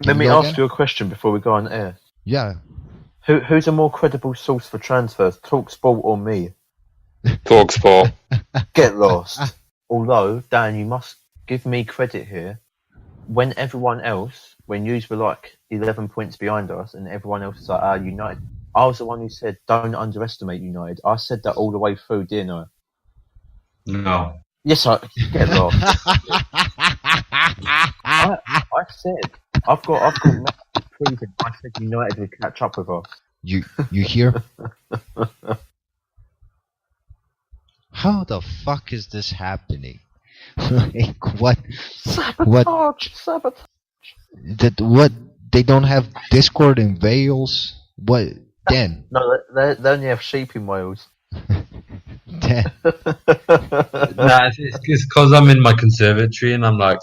Let me ask you a question before we go on air. Yeah. Who's a more credible source for transfers, TalkSport or me? TalkSport. Get lost. Although, Dan, you must give me credit here. When everyone else, when yous were like 11 points behind us and everyone else was like, United, I was the one who said, don't underestimate United. I said that all the way through, didn't I? No. Yes, I get lost. I said, I've got proving. I said United would catch up with us. You hear? How the fuck is this happening? Like, what? Sabotage. What? They don't have Discord in Wales? What? Dan? No, they only have sheep in Wales. Dan? Nah, it's because I'm in my conservatory and I'm like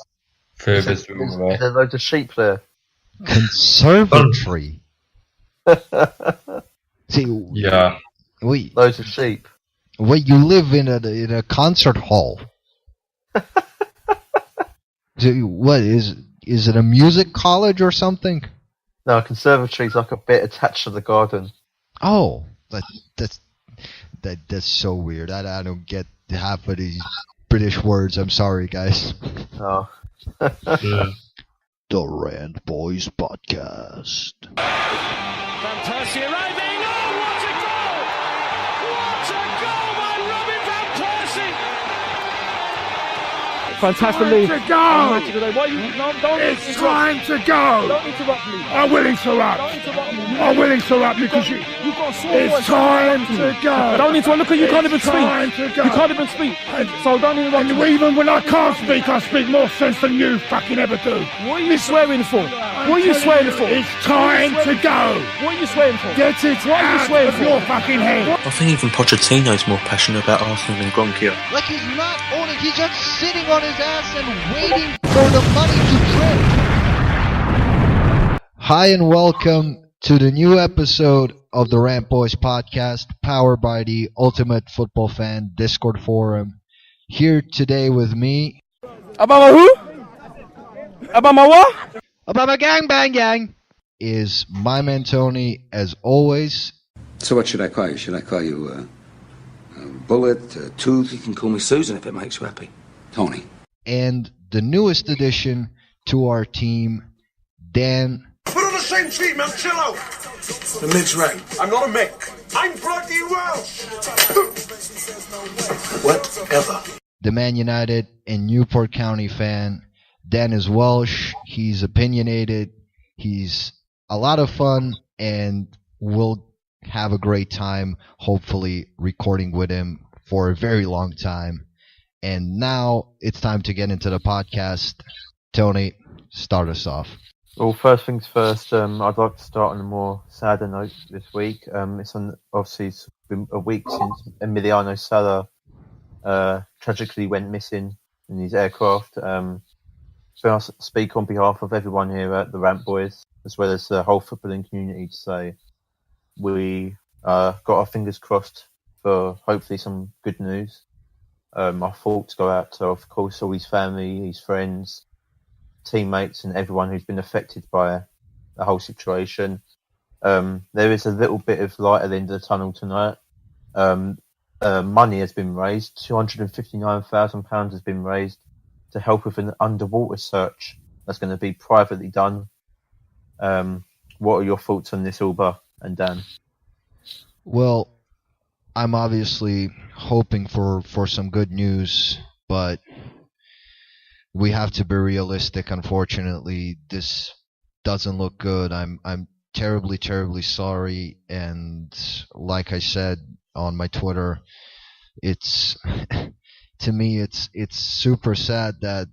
furthest away. There's loads of sheep there. Conservatory? See, yeah. Wait. Loads of sheep. Wait, you live in a concert hall? So what is it? A music college or something? No, a conservatory's like a bit attached to the garden. Oh, that's so weird. I don't get half of these British words. I'm sorry, guys. Oh. The Rant Boys Podcast. Van Persie arriving. Oh, what a goal! What a goal by Robin Van Persie! Fantastic lead. Time to go! It's time to go! Don't interrupt me. I will interrupt. Don't interrupt me. I will interrupt because You've got a sore it's voice. time to go! Don't interrupt. Look, you can't even It's time speak. to go. You can't even speak. So don't interrupt And me. even when I can't speak, I speak more sense than you fucking ever do. What are you swearing for? What are you swearing for? It's time to go! What are you swearing for? Get it What are you out swearing of for? your fucking head! I think even Pochettino's more passionate about Arsenal than Gronkia. Like he's not owning, he's just sitting on his ass and waiting for the money to drip. Hi and welcome to the new episode of the Rant Boys Podcast, powered by the Ultimate Football Fan Discord Forum. Here today with me, About my who? About my what? about my gang, is my man Tony, as always. So what should I call you? Should I call you Bullet, Tooth? You can call me Susan if it makes you happy. Tony. And the newest addition to our team, Dan. Put on the same treatment, chill out. The Mick's right. I'm not a Mick. I'm bloody Welsh. Whatever. The Man United and Newport County fan. Dan is Welsh. He's opinionated. He's a lot of fun, and we'll have a great time, hopefully, recording with him for a very long time. And now it's time to get into the podcast. Tony, start us off. Well, first things first, I'd like to start on a more sadder note this week. It's been a week since Emiliano Sala tragically went missing in his aircraft. So I speak on behalf of everyone here at the Rant Boys, as well as the whole footballing community, to say we got our fingers crossed for hopefully some good news. Our thoughts go out to, of course, all his family, his friends, teammates, and everyone who's been affected by the whole situation. There is a little bit of light at the end of the tunnel tonight. Money has been raised. £259,000 has been raised to help with an underwater search that's going to be privately done. What are your thoughts on this, Uber and Dan? Well, I'm obviously hoping for some good news, but we have to be realistic. Unfortunately, this doesn't look good. I'm terribly, terribly sorry, and like I said on my Twitter, it's to me it's super sad that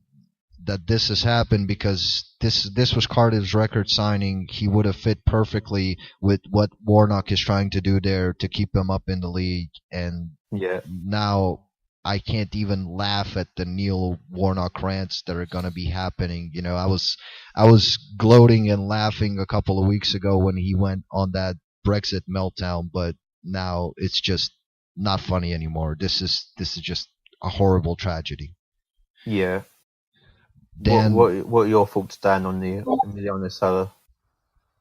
this has happened, because this was Cardiff's record signing. He would have fit perfectly with what Warnock is trying to do there to keep him up in the league, and now I can't even laugh at the Neil Warnock rants that are going to be happening. You know, I was gloating and laughing a couple of weeks ago when he went on that Brexit meltdown, but now it's just not funny anymore. This is just a horrible tragedy. Yeah. Dan, What are your thoughts, Dan, on the Emiliano Sala?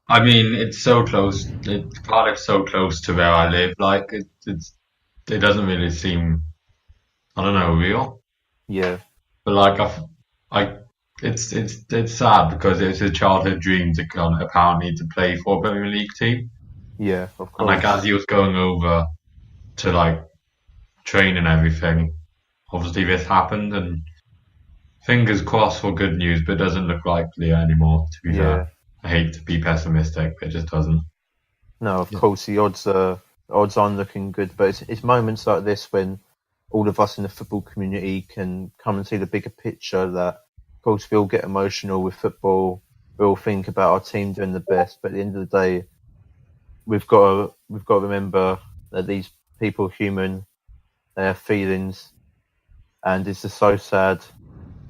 I mean, it's so close. Cardiff's so close to where I live. Like, it doesn't really seem, I don't know, real. Yeah, But like, it's sad because it's a childhood dream to apparently to play for a Premier League team. yeah, of And like, course. as he was going over to like train and everything, obviously this happened, and fingers crossed for good news, but it doesn't look likely anymore, to be Yeah. fair. I hate to be pessimistic, but it just doesn't. No, of course the odds aren't looking good, but it's moments like this when all of us in the football community can come and see the bigger picture. That, of course, we all get emotional with football. We all think about our team doing the best, but at the end of the day, we've got to remember that these people are human. They have feelings, and it's just so sad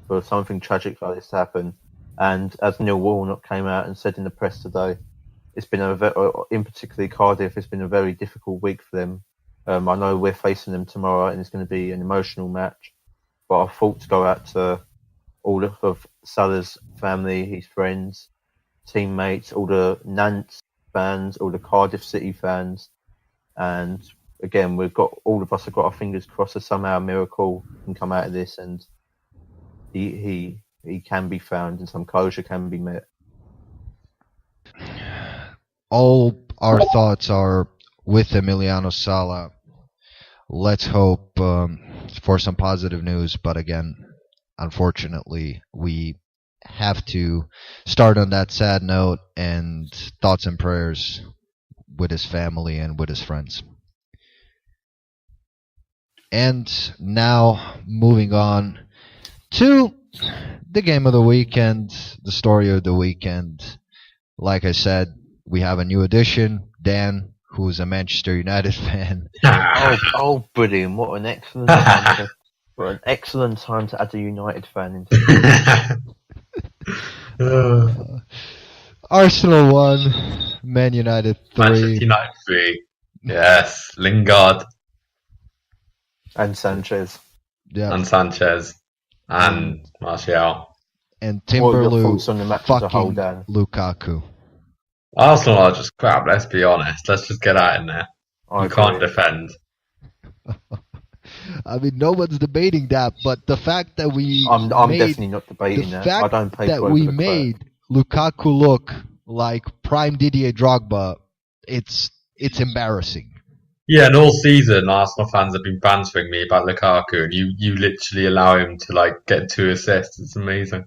for something tragic like this to happen. And as Neil Warnock came out and said in the press today, it's been in particularly Cardiff, it's been a very difficult week for them. I know we're facing them tomorrow, and it's going to be an emotional match. But our thoughts go out to all of Sala's family, his friends, teammates, all the Nantes fans, all the Cardiff City fans, and again, all of us have got our fingers crossed that somehow a miracle can come out of this, and he can be found and some closure can be met. all our thoughts are with Emiliano Sala. Let's hope for some positive news, but again, unfortunately, we have to start on that sad note, and thoughts and prayers with his family and with his friends. And now, moving on to the game of the weekend, the story of the weekend. Like I said, we have a new addition, Dan, who's a Manchester United fan. Brilliant! What an excellent time to add a United fan into. Arsenal 1, Man United 3. Manchester United 3. Yes, Lingard. And Sanchez. Yeah. And Sanchez. And Martial. And What are your Timberloo thoughts on the match as a whole, fucking Dan? Lukaku. Arsenal are just crap, let's be honest. Let's just get out in there. You can't defend. I mean, no one's debating that, but the fact that I'm definitely not debating that. I don't pay that we made Lukaku look like prime Didier Drogba, it's embarrassing. Yeah, and all season Arsenal fans have been bantering me about Lukaku, and you literally allow him to like get 2 assists. It's amazing.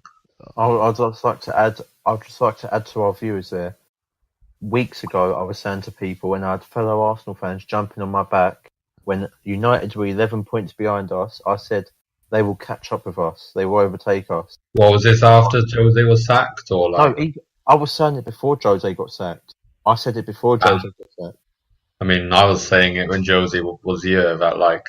I'd just like to add to our viewers there. Weeks ago, I was saying to people, and I had fellow Arsenal fans jumping on my back when United were 11 points behind us. I said they will catch up with us. They will overtake us. What was this after Jose was sacked, or like? No, I was saying it before Jose got sacked. I said it before Jose got sacked. I mean, I was saying it when Jose was here. That like.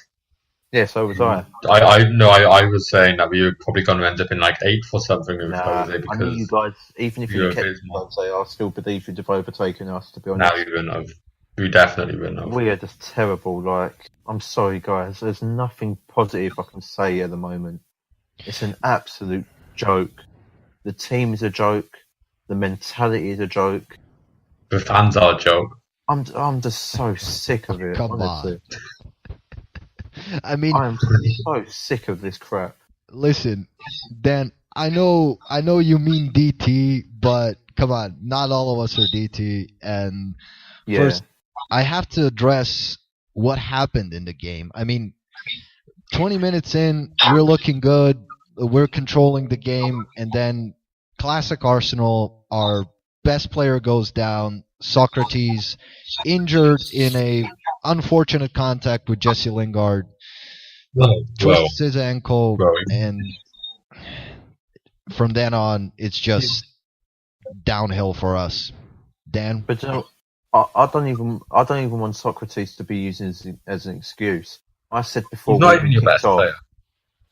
Yeah, so was I. I was saying that we were probably going to end up in like 8th or something with Jose because I knew you guys, even if you kept Jose, I still believe you'd have overtaken us, to be honest. No, you wouldn't have. We definitely wouldn't have. We are just terrible. Like, I'm sorry, guys. There's nothing positive I can say at the moment. It's an absolute joke. The team is a joke. The mentality is a joke. The fans are a joke. I'm just so sick of it. Come honestly. on. I mean, I'm so sick of this crap. Listen, Dan, I know you mean DT, but come on, not all of us are DT. And first, I have to address what happened in the game. I mean, 20 minutes in, we're looking good, we're controlling the game, and then classic Arsenal, our best player goes down, Socrates injured in a unfortunate contact with Jesse Lingard, twists his ankle, and from then on, it's just downhill for us. Dan, but I don't even want Socrates to be used as an excuse. I said before, he's not even your best player.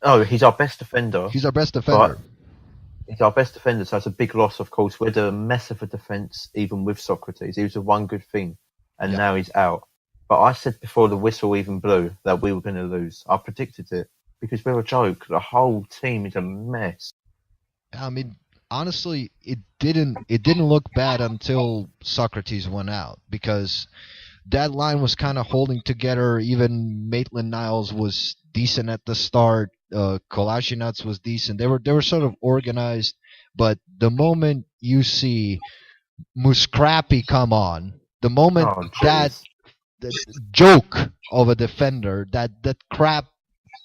Oh, he's our best defender. He's our best defender. He's our best defender, so it's a big loss, of course. We had a mess of a defence, even with Socrates. He was the one good thing, and now he's out. But I said before the whistle even blew that we were going to lose. I predicted it, because we're a joke. The whole team is a mess. I mean, honestly, it didn't look bad until Socrates went out, because that line was kind of holding together. Even Maitland-Niles was decent at the start. Kolasinac was decent. They were sort of organized, but the moment you see Muscrapi come on, the moment Oh, that jeez. the joke of a defender, that crap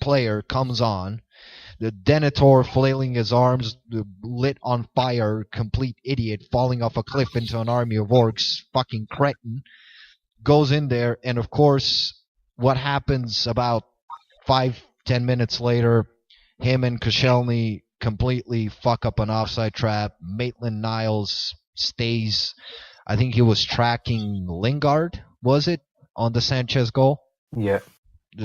player comes on, the Denethor flailing his arms, the lit on fire, complete idiot, falling off a cliff into an army of orcs, fucking cretin, goes in there, and of course, what happens about 5-10 minutes later, him and Koscielny completely fuck up an offside trap. Maitland-Niles stays. I think he was tracking Lingard, was it, on the Sanchez goal? Yeah.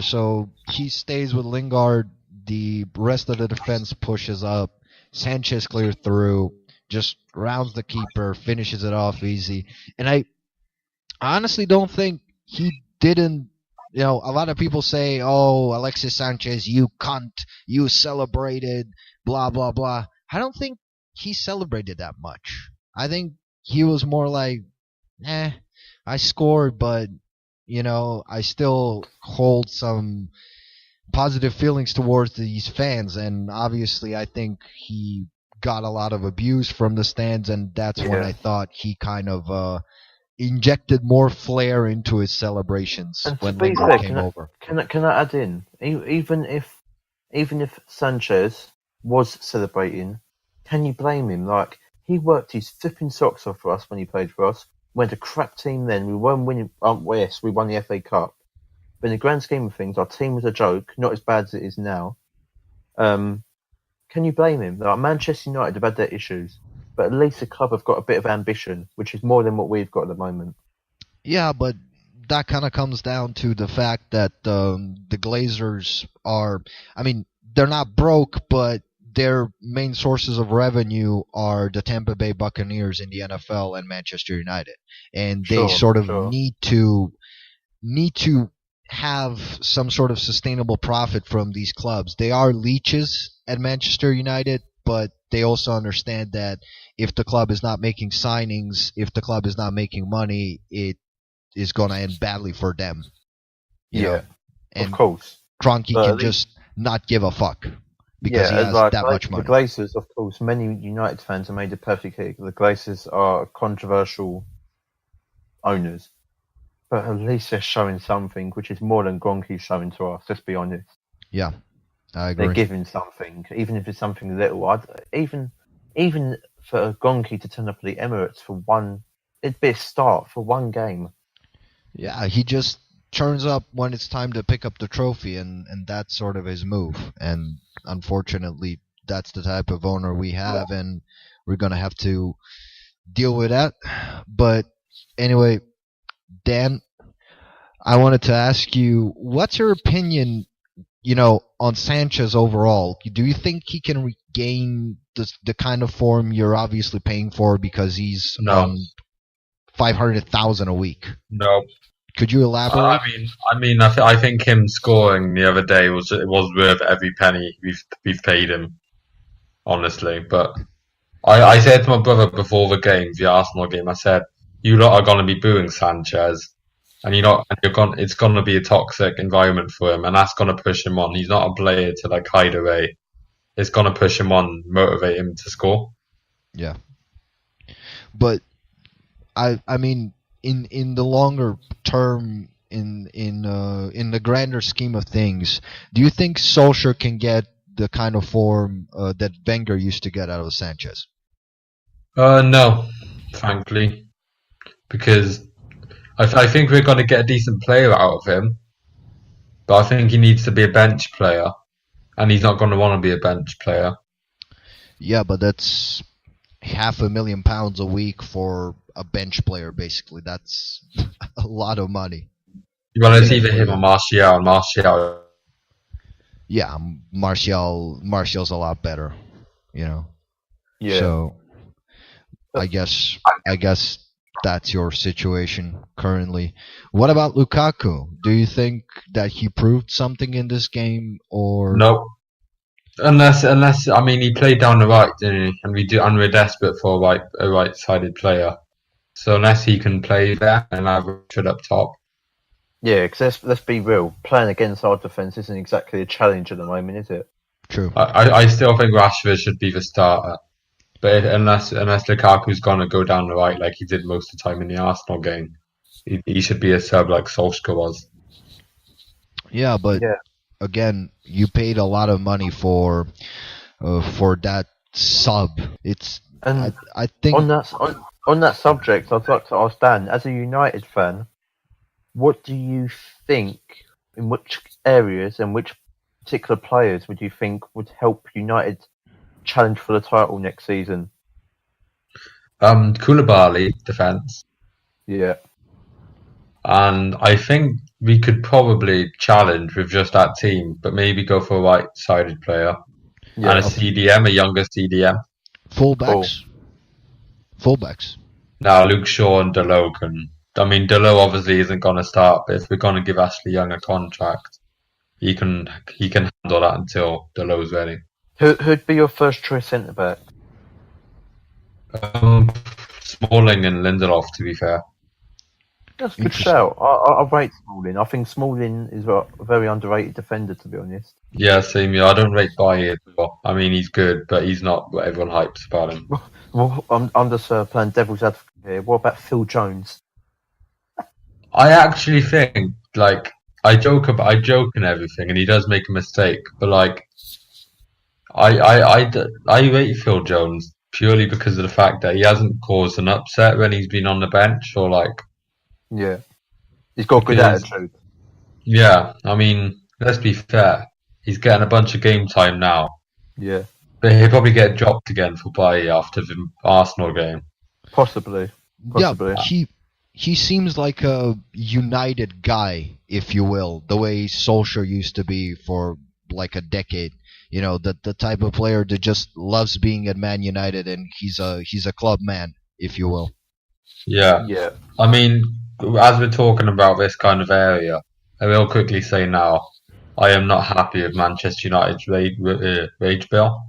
So he stays with Lingard. The rest of the defense pushes up. Sanchez clears through, just rounds the keeper, finishes it off easy. And I honestly don't think he didn't. You know, a lot of people say, "Oh, Alexis Sanchez, you cunt, you celebrated, blah blah blah." I don't think he celebrated that much. I think he was more like, I scored, but I still hold some positive feelings towards these fans, and obviously I think he got a lot of abuse from the stands, and that's when I thought he kind of injected more flair into his celebrations And to when be Lingard fair, came over. can I add in? Even if Sanchez was celebrating, can you blame him? Like, he worked his flipping socks off for us when he played for us. Went a crap team then. We weren't winning. Yes, we won the FA Cup. But in the grand scheme of things, our team was a joke. Not as bad as it is now. Can you blame him? Like, Manchester United have had their issues, but at least the club have got a bit of ambition, which is more than what we've got at the moment. Yeah, but that kind of comes down to the fact that the Glazers are, I mean, they're not broke, but their main sources of revenue are the Tampa Bay Buccaneers in the NFL and Manchester United. And they sort of need to have some sort of sustainable profit from these clubs. They are leeches at Manchester United, but they also understand that if the club is not making signings, if the club is not making money, it is going to end badly for them. You know? And of course. Kroenke can just not give a fuck because he has that much money. The Glazers, of course, many United fans have made it perfectly clear. The Glazers are controversial owners, but at least they're showing something, which is more than Kroenke's showing to us. Let's be honest. Yeah, I agree. They're giving something, even if it's something little. Even for Kroenke to turn up at the Emirates for one, it'd be a start for one game. Yeah, he just turns up when it's time to pick up the trophy, and that's sort of his move. And unfortunately, that's the type of owner we have, and we're going to have to deal with that. But anyway, Dan, I wanted to ask you, what's your opinion, on Sanchez overall? Do you think he can regain the kind of form you're obviously paying for because he's on $500,000 a week? No. Could you elaborate? I think him scoring the other day was worth every penny we've paid him, honestly. But I said to my brother before the game, the Arsenal game, I said, you lot are going to be booing Sanchez, and it's going to be a toxic environment for him, and that's going to push him on. He's not a player to hide away. It's going to push him on, motivate him to score. Yeah, but I mean, in the longer term, in the grander scheme of things, do you think Solskjaer can get the kind of form that Wenger used to get out of Sanchez? No, frankly. Because I think we're going to get a decent player out of him, but I think he needs to be a bench player, and he's not going to want to be a bench player. Yeah, but that's £500,000 a week for a bench player, basically. That's a lot of money. Well, it's either him or Martial. Yeah, Martial's a lot better, Yeah. So, I guess that's your situation currently. What about Lukaku? Do you think that he proved something in this game, or no? Unless I mean he played down the right, didn't he? And we're desperate for a right-sided player. So unless he can play there and have Richard up top. Yeah, because let's be real. Playing against our defence isn't exactly a challenge at the moment, is it? True. I still think Rashford should be the starter. But unless Lukaku's gonna go down the right like he did most of the time in the Arsenal game, he should be a sub like Solskjaer was. Yeah, but again, you paid a lot of money for that sub. And I think on that subject, I'd like to ask Dan, as a United fan, what do you think? In which areas and which particular players would you think would help United challenge for the title next season? Koulibaly defence. Yeah. And I think we could probably challenge with just that team, but maybe go for a right-sided player and a CDM, a younger CDM. Fullbacks. Now Luke Shaw and Delo can. I mean, Delo obviously isn't going to start, but if we're going to give Ashley Young a contract, he can handle that until Delo's ready. Who'd be your first choice centre back? Smalling and Lindelof, to be fair. That's a good shout. I rate Smalling. I think Smalling is a very underrated defender, to be honest. Yeah, same here. I don't rate Bailly as well. I mean, he's good, but he's not what everyone hypes about him. Well, I'm just playing devil's advocate here. What about Phil Jones? I actually think, like, I joke and everything, and he does make a mistake, but like, I rate Phil Jones purely because of the fact that he hasn't caused an upset when he's been on the bench or like. Yeah, he's got a good attitude. Yeah, I mean, let's be fair. He's getting a bunch of game time now. Yeah, but he'll probably get dropped again for Bailly after the Arsenal game. Possibly. Yeah, he seems like a United guy, if you will, the way Solskjaer used to be for like a decade. You know, the type of player that just loves being at Man United, and he's a club man, if you will. Yeah. Yeah. I mean, as we're talking about this kind of area, I will quickly say now, I am not happy with Manchester United's wage bill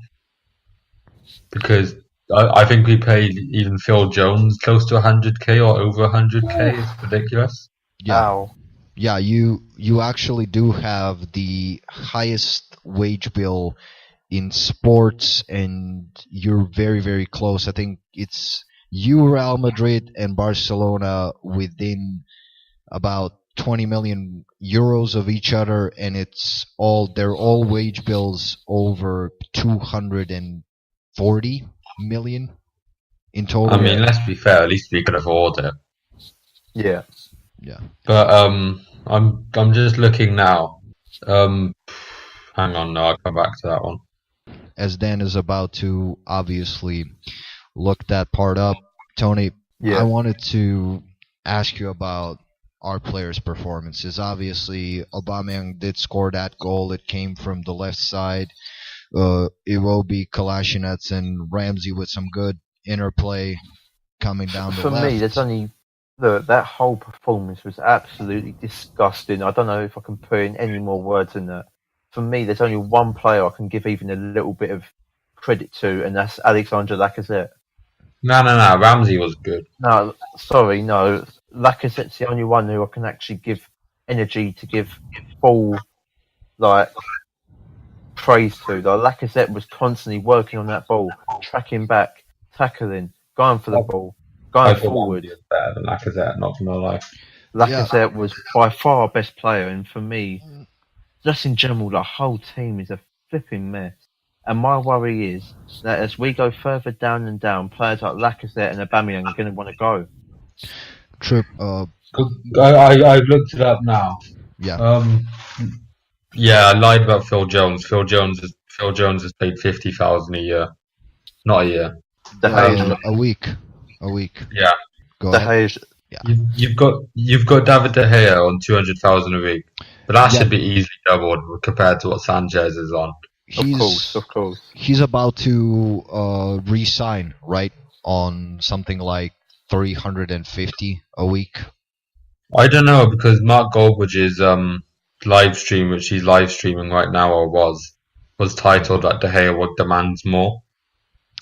because I think we paid even Phil Jones close to 100k or over 100k. It's ridiculous. Yeah. Ow. Yeah, you actually do have the highest wage bill in sports, and you're very, very close. I think it's you, Real Madrid, and Barcelona within about 20 million euros of each other, and they're all wage bills over 240 million in total. I mean, let's be fair. At least we can afford it. Yeah. Yeah. But I'm just looking now. Hang on, no, I'll come back to that one. As Dan is about to obviously look that part up, Tony, I wanted to ask you about our players' performances. Obviously, Aubameyang did score that goal. It came from the left side. Iwobi, Kolasinac, and Ramsey with some good interplay coming down the left. For me, there's only that whole performance was absolutely disgusting. I don't know if I can put in any more words than that. For me, there's only one player I can give even a little bit of credit to, and that's Alexander Lacazette. No. Ramsey was good. No, sorry, no. Lacazette's the only one who I can actually give energy to give full, praise to. Lacazette was constantly working on that ball, tracking back, tackling, going for the ball, going forward. Ramsey was better than Lacazette, not gonna lie. Lacazette was by far our best player, and for me, just in general, the whole team is a flipping mess. And my worry is that as we go further down and down, players like Lacazette and Aubameyang are going to want to go. Trip. I've looked it up now. Yeah. Yeah, I lied about Phil Jones. Phil Jones is paid 50,000 a year, not a year. A week. Yeah. Go ahead. Yeah. You've got David De Gea on 200,000 a week, but that should be easily doubled compared to what Sanchez is on. Of course. He's about to re-sign, right, on something like 350 a week. I don't know, because Mark Goldbridge's live stream, which he's live streaming right now, or was, was titled that De Gea would demands more.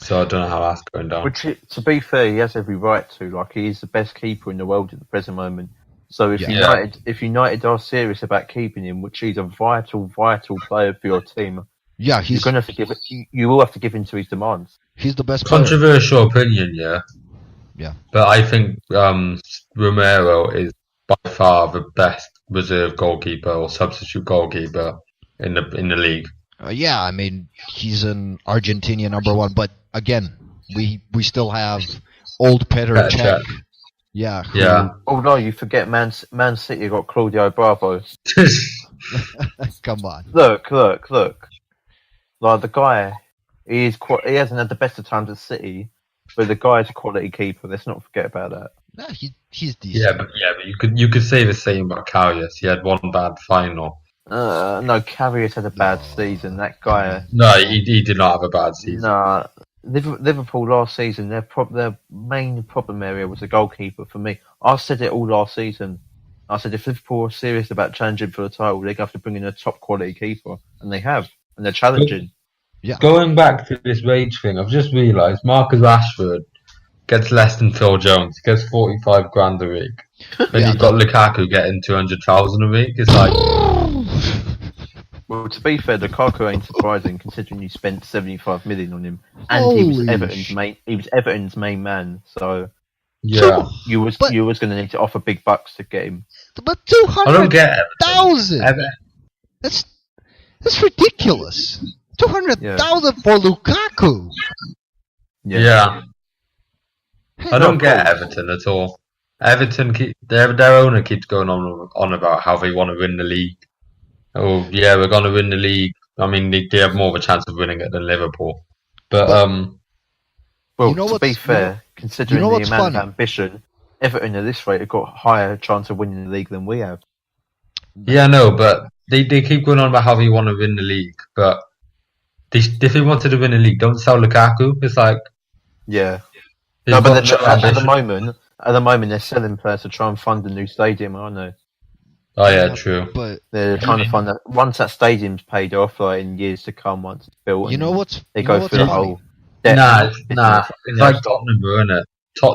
So I don't know how that's going down. Which, to be fair, he has every right to. Like, he is the best keeper in the world at the present moment. So if United are serious about keeping him, which he's a vital player for your team, you're gonna have to give it. You will have to give in to his demands. He's the best player. Controversial opinion, yeah. Yeah. But I think Romero is by far the best reserve goalkeeper or substitute goalkeeper in the league. Yeah, I mean, he's an Argentinian number one, but again, we still have old Petr Cech. Yeah. Yeah. Oh no, you forget Man City got Claudio Bravo. Come on. Look. Like, the guy, he hasn't had the best of times at City, but the guy's a quality keeper. Let's not forget about that. Nah, he's decent. Yeah, but you could say the same about Karius. He had one bad final. No, Karius had a bad season. That guy. No, he did not have a bad season. Nah, Liverpool last season, their main problem area was the goalkeeper for me. I said it all last season. I said if Liverpool are serious about challenging for the title, they're going to have to bring in a top quality keeper, and they have, and they're challenging. Yeah. Going back to this wage thing, I've just realised Marcus Rashford gets less than Phil Jones. He gets 45 grand a week. Then you've got Lukaku getting 200,000 a week. It's like. Well, to be fair, Lukaku ain't surprising considering you spent 75 million on him, and he was Everton's main man. So yeah, you was going to need to offer big bucks to get him. But 200,000. That's ridiculous. 200,000 for Lukaku. Yeah. I don't get Everton at all. Everton, their owner keeps going on about how they want to win the league. Oh yeah, we're going to win the league. I mean, they have more of a chance of winning it than Liverpool. But well, to be fair, considering the amount of ambition, Everton at this rate have got a higher chance of winning the league than we have. Yeah, no, but they keep going on about how they want to win the league. But if they wanted to win the league, don't sell Lukaku. It's like yeah. No, but at the moment they're selling players to try and fund a new stadium, aren't they? Oh yeah, true. But they're trying to fund that once that stadium's paid off, like in years to come, once it's built. They go through the whole. Nah. It's like Tottenham, isn't it?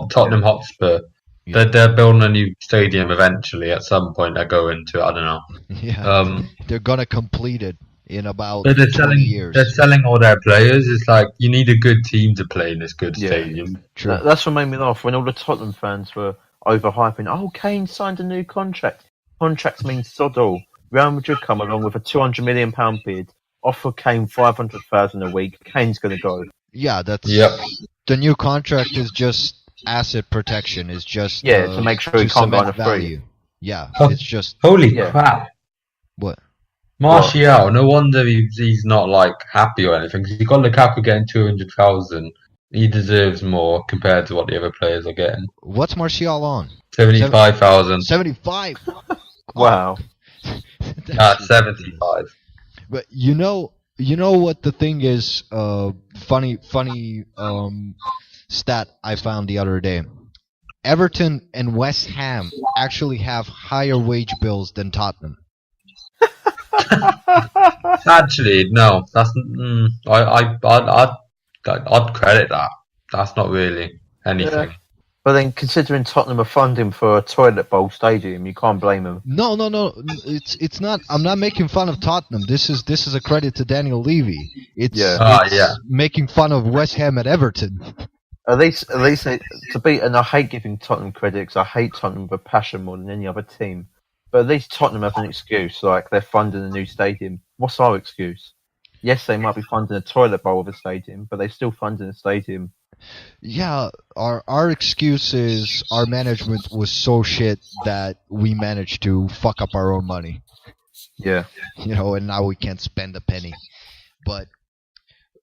Tottenham Hotspur. Yeah. They're building a new stadium eventually. At some point, they're going to. I don't know. Yeah. They're gonna complete it in about 20 years. They're selling all their players. It's like you need a good team to play in this good stadium. True. That's what made me laugh when all the Tottenham fans were overhyping. Oh, Kane signed a new contract. Contracts mean sod all. Real Madrid come along with a £200 million bid, offer Kane 500,000 a week. Kane's going to go. Yeah, the new contract is just asset protection. It's just to make sure he can't go on a free. Yeah, it's just holy crap. What? Martial, no wonder he's not like happy or anything. Because you got Lukaku getting 200,000. He deserves more compared to what the other players are getting. What's Martial on? 75,000. 75. Wow. 75. But you know what the thing is? Funny stat I found the other day. Everton and West Ham actually have higher wage bills than Tottenham. Actually, no. That's I'd credit that. That's not really anything. Yeah. But then, considering Tottenham are funding for a toilet bowl stadium, you can't blame them. No. It's not. I'm not making fun of Tottenham. This is a credit to Daniel Levy. It's making fun of West Ham at Everton. At least to be. And I hate giving Tottenham credit because I hate Tottenham with a passion more than any other team. But at least Tottenham have an excuse, like they're funding a new stadium. What's our excuse? Yes, they might be funding a toilet bowl of a stadium, but they're still funding a stadium. Yeah, our excuse is our management was so shit that we managed to fuck up our own money. Yeah. And now we can't spend a penny. But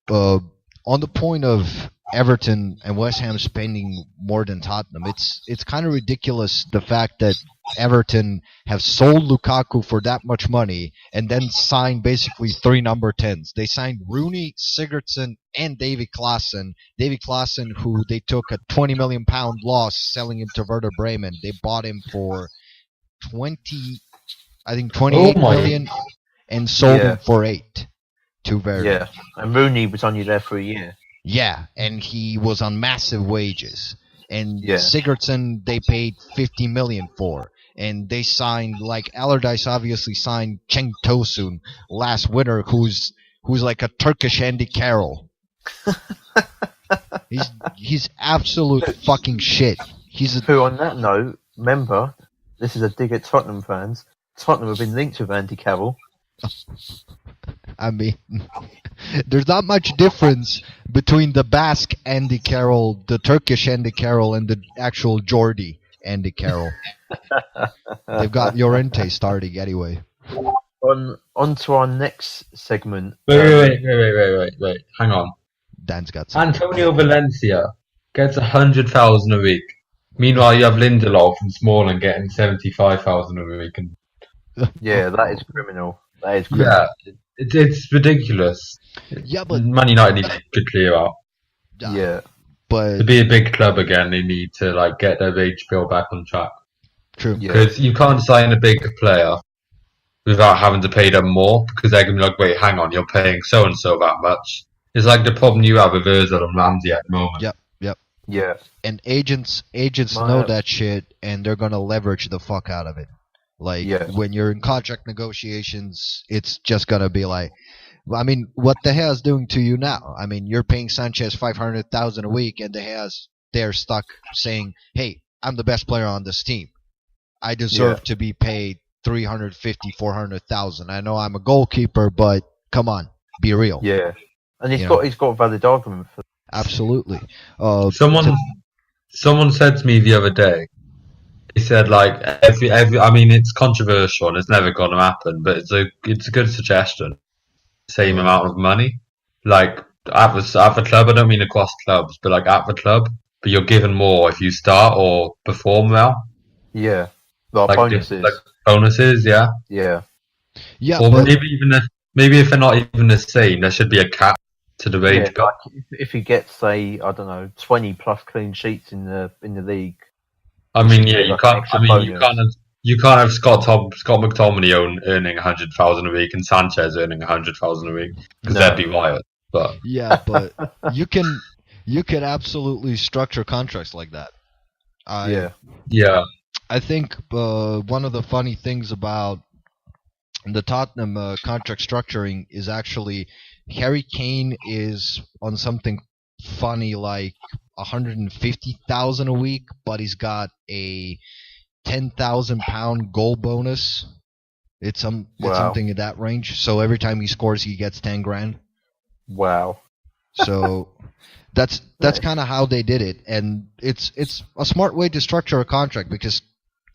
on the point of Everton and West Ham spending more than Tottenham, it's kind of ridiculous the fact that Everton have sold Lukaku for that much money and then signed basically 3 number 10s. They signed Rooney, Sigurdsson, and Davy Klaassen. Davy Klaassen, who they took a £20 million loss selling him to Werder Bremen. They bought him for 28 million and sold him for 8. Two very Yeah, and Rooney was only there for a year. Yeah, and he was on massive wages. And Yeah. Sigurdsson, they paid 50 million for. And they signed, like, Allardyce obviously signed Cenk Tosun last winter, who's like a Turkish Andy Carroll. He's absolute fucking shit. Who, on that note, remember, this is a dig at Tottenham fans. Tottenham have been linked with Andy Carroll. I mean, there's not much difference between the Basque Andy Carroll, the Turkish Andy Carroll, and the actual Geordie Andy Carroll. They've got Llorente starting anyway. On to our next segment. Wait. Hang on. Dan's got some. Antonio Valencia gets 100,000 a week. Meanwhile, you have Lindelof and Smalling getting 75,000 a week. And yeah, that is criminal. That is criminal. Yeah, it's ridiculous. Yeah, but Man United need to clear out. Yeah, but to be a big club again, they need to get their wage bill back on track. True. Because you can't sign a big player without having to pay them more, because they're going to be like, wait, hang on, you're paying so and so that much. It's like the problem you have with Ozil and Ramsey at the moment. Yep. Yeah. And agents know that shit, and they're gonna leverage the fuck out of it. When you're in contract negotiations, it's just gonna be like, I mean, what the hell is doing to you now? I mean, you're paying Sanchez 500,000 a week, and they're stuck saying, "Hey, I'm the best player on this team. I deserve to be paid 350, 400,000. I know I'm a goalkeeper, but come on, be real." Yeah, and he's got a valid argument for that. Absolutely. Someone said to me the other day, he said every I mean, it's controversial and it's never going to happen, but it's a good suggestion. Same amount of money, at the club. I don't mean across clubs, but at the club. But you're given more if you start or perform well. Yeah, bonuses. Bonuses, yeah. Yeah. Yeah. Or maybe if they're not even the same, there should be a cap to the wage bill. If he gets, say, I don't know, 20 plus clean sheets in the league. I mean, yeah, you can't. I mean, you can't have Scott McTominay earning 100,000 a week and Sanchez earning 100,000 a week because they'd be wired. But yeah, but you can absolutely structure contracts like that. Yeah. I think one of the funny things about the Tottenham contract structuring is actually Harry Kane is on something funny like 150,000 a week, but he's got a £10,000 goal bonus. It's something in that range. So every time he scores, he gets 10 grand. Wow. So that's kind of how they did it, and it's a smart way to structure a contract because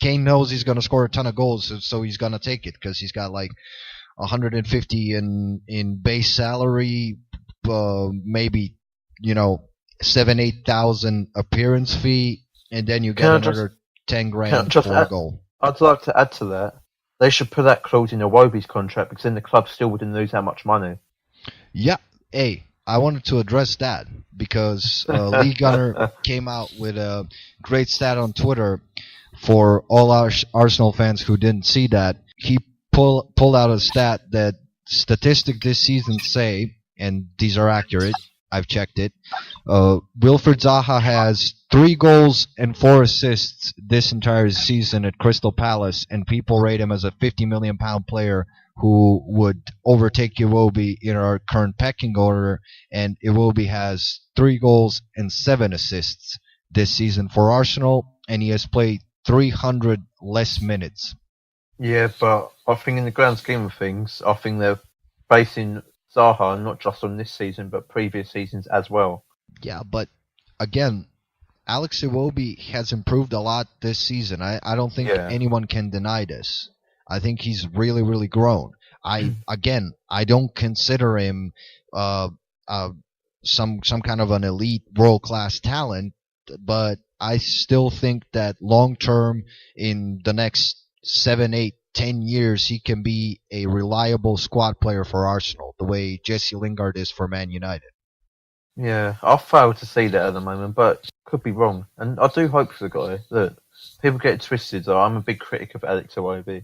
Kane knows he's going to score a ton of goals, so he's going to take it because he's got 150 in base salary, maybe 7,000-8,000 appearance fee, and then you get another 10 grand for a goal. I'd like to add to that. They should put that clause in Iwobi's contract because then the club still wouldn't lose that much money. Yeah. Hey, I wanted to address that because Lee Gunner came out with a great stat on Twitter for all our Arsenal fans who didn't see that. He pulled out a stat that statistics this season say, and these are accurate, I've checked it, Wilfried Zaha has 3 goals and 4 assists this entire season at Crystal Palace, and people rate him as a £50 million player who would overtake Iwobi in our current pecking order, and Iwobi has 3 goals and 7 assists this season for Arsenal, and he has played 300 less minutes. Yeah, but I think in the grand scheme of things, I think they're basing Zaha not just on this season, but previous seasons as well. Yeah, but again, Alex Iwobi has improved a lot this season. I don't think anyone can deny this. I think he's really, really grown. I don't consider him some kind of an elite world-class talent, but I still think that long-term, in the next 7, 8, 10 years, he can be a reliable squad player for Arsenal, the way Jesse Lingard is for Man United. Yeah, I fail to see that at the moment, but could be wrong. And I do hope for the guy. Look, people get it twisted, though. I'm a big critic of Alex Iwobi.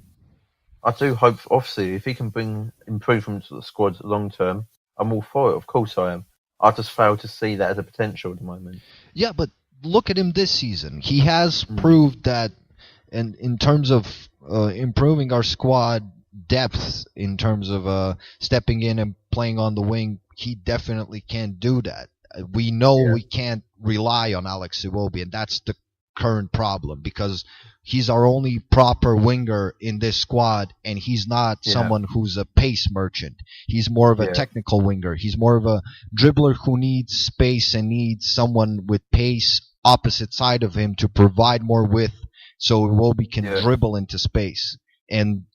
I do hope, obviously, if he can bring improvements to the squad long term, I'm all for it. Of course I am. I just fail to see that as a potential at the moment. Yeah, but look at him this season. He has proved that, and in terms of improving our squad depth, in terms of stepping in and playing on the wing, he definitely can do that. We know we can't rely on Alex Iwobi, and that's the current problem, because he's our only proper winger in this squad, and he's not someone who's a pace merchant. He's more of a technical winger. He's more of a dribbler who needs space and needs someone with pace opposite side of him to provide more width so Iwobi can dribble into space. And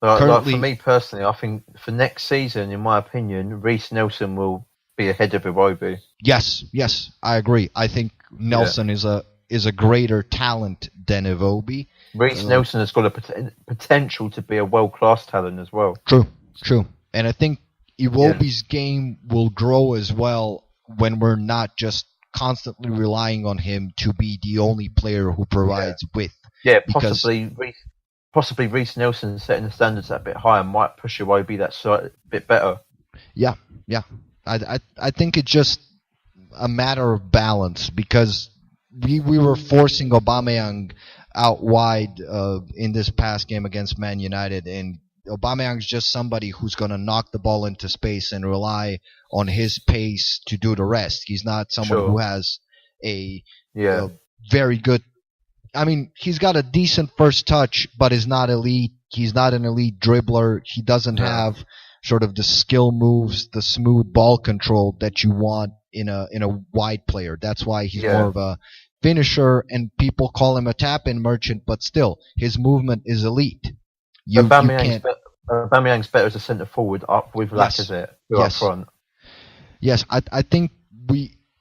currently, for me personally, I think for next season, in my opinion, Reece Nelson will be ahead of Iwobi. Yes, I agree. I think Nelson is a greater talent than Iwobi. Reece Nelson has got a potential to be a world-class talent as well. True. And I think Iwobi's game will grow as well when we're not just constantly relying on him to be the only player who provides width. Yeah, possibly Reece Nelson setting the standards a bit higher might push Iwobi that sort bit better. Yeah. I think it's just a matter of balance, because we were forcing Aubameyang out wide in this past game against Man United, and Aubameyang's just somebody who's going to knock the ball into space and rely on his pace to do the rest. He's not someone who has a very good... I mean, he's got a decent first touch, but is not elite. He's not an elite dribbler. He doesn't have sort of the skill moves, the smooth ball control that you want in a wide player. That's why he's more of a finisher, and people call him a tap-in merchant, but still, his movement is elite. Aubameyang's better as a centre forward up with Lacazette up front. Yes, I think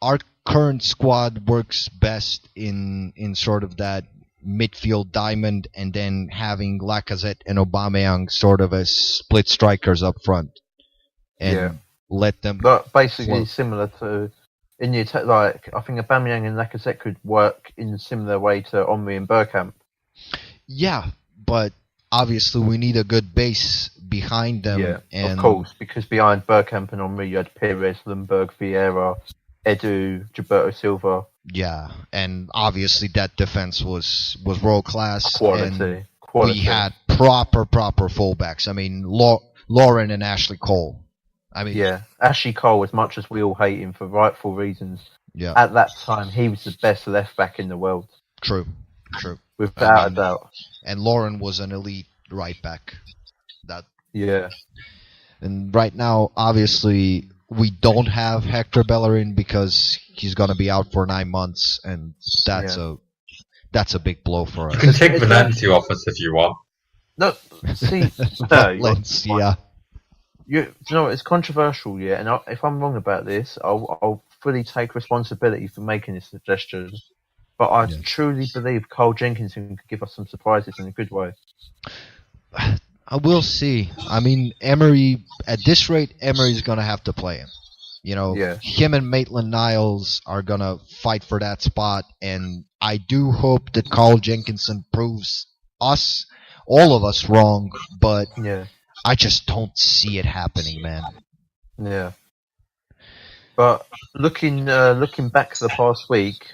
our current squad works best in sort of that midfield diamond, and then having Lacazette and Aubameyang sort of as split strikers up front, and let them. But basically similar to in the attack. Like I think Aubameyang and Lacazette could work in a similar way to Henry and Bergkamp. Yeah, but obviously we need a good base behind them. Yeah, and of course, because behind Bergkamp and Henry you had Perez, Lingard, Vieira, Edu, Gilberto Silva. Yeah, and obviously that defense was world class. Quality. We had proper fullbacks. I mean, Lauren and Ashley Cole. I mean, Ashley Cole, as much as we all hate him for rightful reasons, at that time he was the best left back in the world. True. Without a doubt. And Lauren was an elite right back. And right now, obviously, we don't have Hector Bellerin because he's going to be out for 9 months, and that's a big blow for us. You can take Valencia off us if you want. No, see, Valencia. You know, it's controversial, and if I'm wrong about this, I'll fully take responsibility for making this suggestion. But I truly believe Carl Jenkinson could give us some surprises in a good way. I will see. I mean, Emery, at this rate, Emery's going to have to play him. You know, him and Maitland-Niles are going to fight for that spot, and I do hope that Carl Jenkinson proves us, all of us, wrong, but I just don't see it happening, man. Yeah. But looking back to the past week,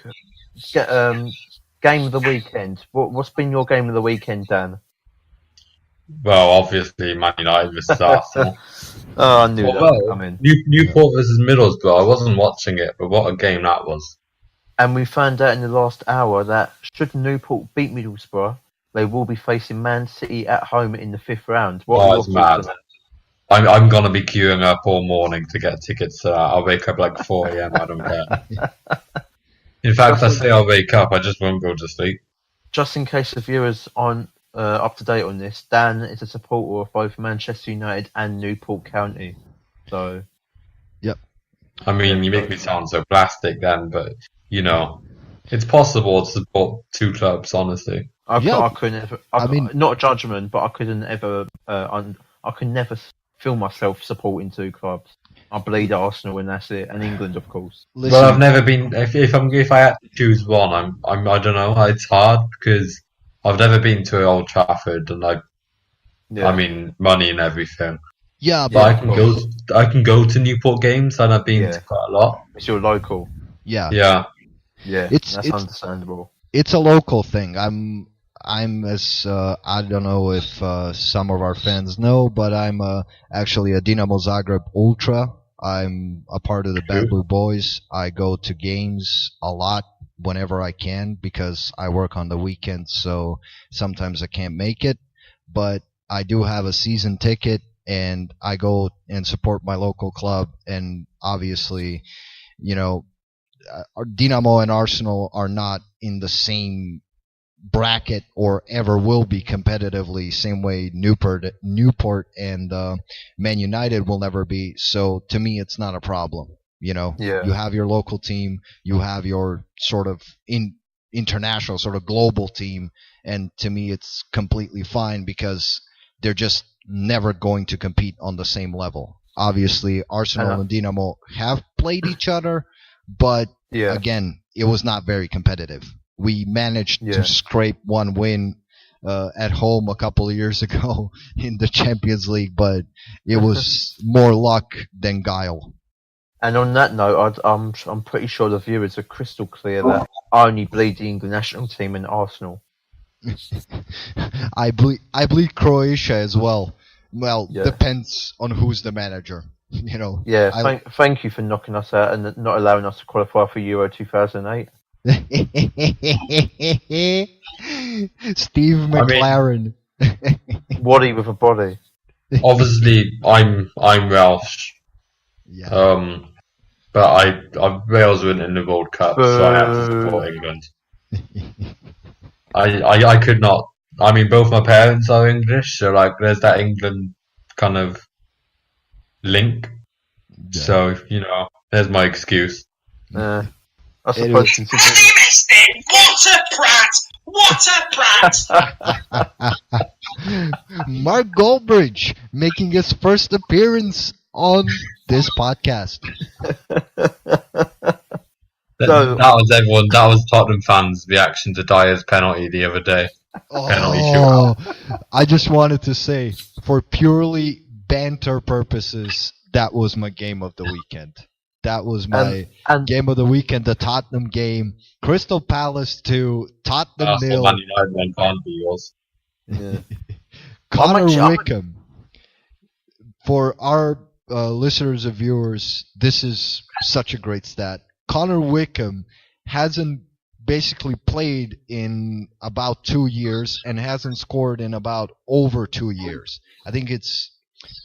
game of the weekend. What's been your game of the weekend, Dan? Well, obviously, Man United versus Arsenal. I knew that was coming. Newport versus Middlesbrough. I wasn't watching it, but what a game that was. And we found out in the last hour that should Newport beat Middlesbrough, they will be facing Man City at home in the 5th round. That's mad. I'm going to be queuing up all morning to get tickets to that. I'll wake up like 4 a.m. I don't care. In fact, I say I'll wake up. I just won't go to sleep. Just in case the viewers aren't up to date on this, Dan is a supporter of both Manchester United and Newport County. So, I mean, you make me sound so plastic, Dan, but you know, it's possible to support two clubs. Honestly, I couldn't ever. I mean, not a judgment, but I couldn't ever. I could never feel myself supporting two clubs. I bleed Arsenal, and that's it, and England, of course. Well, I've never been. If I had to choose one, I don't know. It's hard because I've never been to Old Trafford, and I mean, money and everything. Yeah, But but I can go to Newport games, and I've been Yeah. to quite a lot. It's your local. yeah, Yeah. Yeah, It's- that's it's- understandable. it's a local thing. I'm as I don't know if some of our fans know, but I'm actually a Dinamo Zagreb ultra. I'm a part of the Bad Blue Boys. I go to games a lot whenever I can because I work on the weekends, so sometimes I can't make it. But I do have a season ticket, and I go and support my local club. And obviously, you know, Dinamo and Arsenal are not in the same bracket or ever will be competitively, same way Newport and Man United will never be. So to me, it's not a problem. You know, Yeah. you have your local team, you have your sort of international, sort of global team, and to me, it's completely fine because they're just never going to compete on the same level. Obviously, Arsenal and Dinamo have played each other, but Yeah. again, it was not very competitive. We managed to scrape one win at home a couple of years ago in the Champions League, but it was more luck than guile. And on that note, I'm pretty sure the viewers are crystal clear that I only bleed the England national team and Arsenal. I bleed Croatia as well. Well, depends on who's the manager. You know. Yeah. Thank you for knocking us out and not allowing us to qualify for Euro 2008. Steve McLaren. Waddy with a body. Obviously, I'm Welsh. Yeah. But Wales went in the World Cup, so I have to support England. I could not. I mean, both my parents are English, so like, there's that England kind of link. Yeah. So there's my excuse. I suppose. Have you missed it? What a prat! Mark Goldbridge making his first appearance on this podcast. That was Tottenham fans' reaction to Dyer's penalty the other day. Penalty shootout. I just wanted to say, for purely banter purposes, that was my game of the weekend. That was my game of the weekend, the Tottenham game. Crystal Palace 2, Tottenham 0. Man United and Barnsley was. Yeah. Connor Wickham. For our listeners and viewers, this is such a great stat. Connor Wickham hasn't basically played in about 2 years and hasn't scored in about over 2 years. I think it's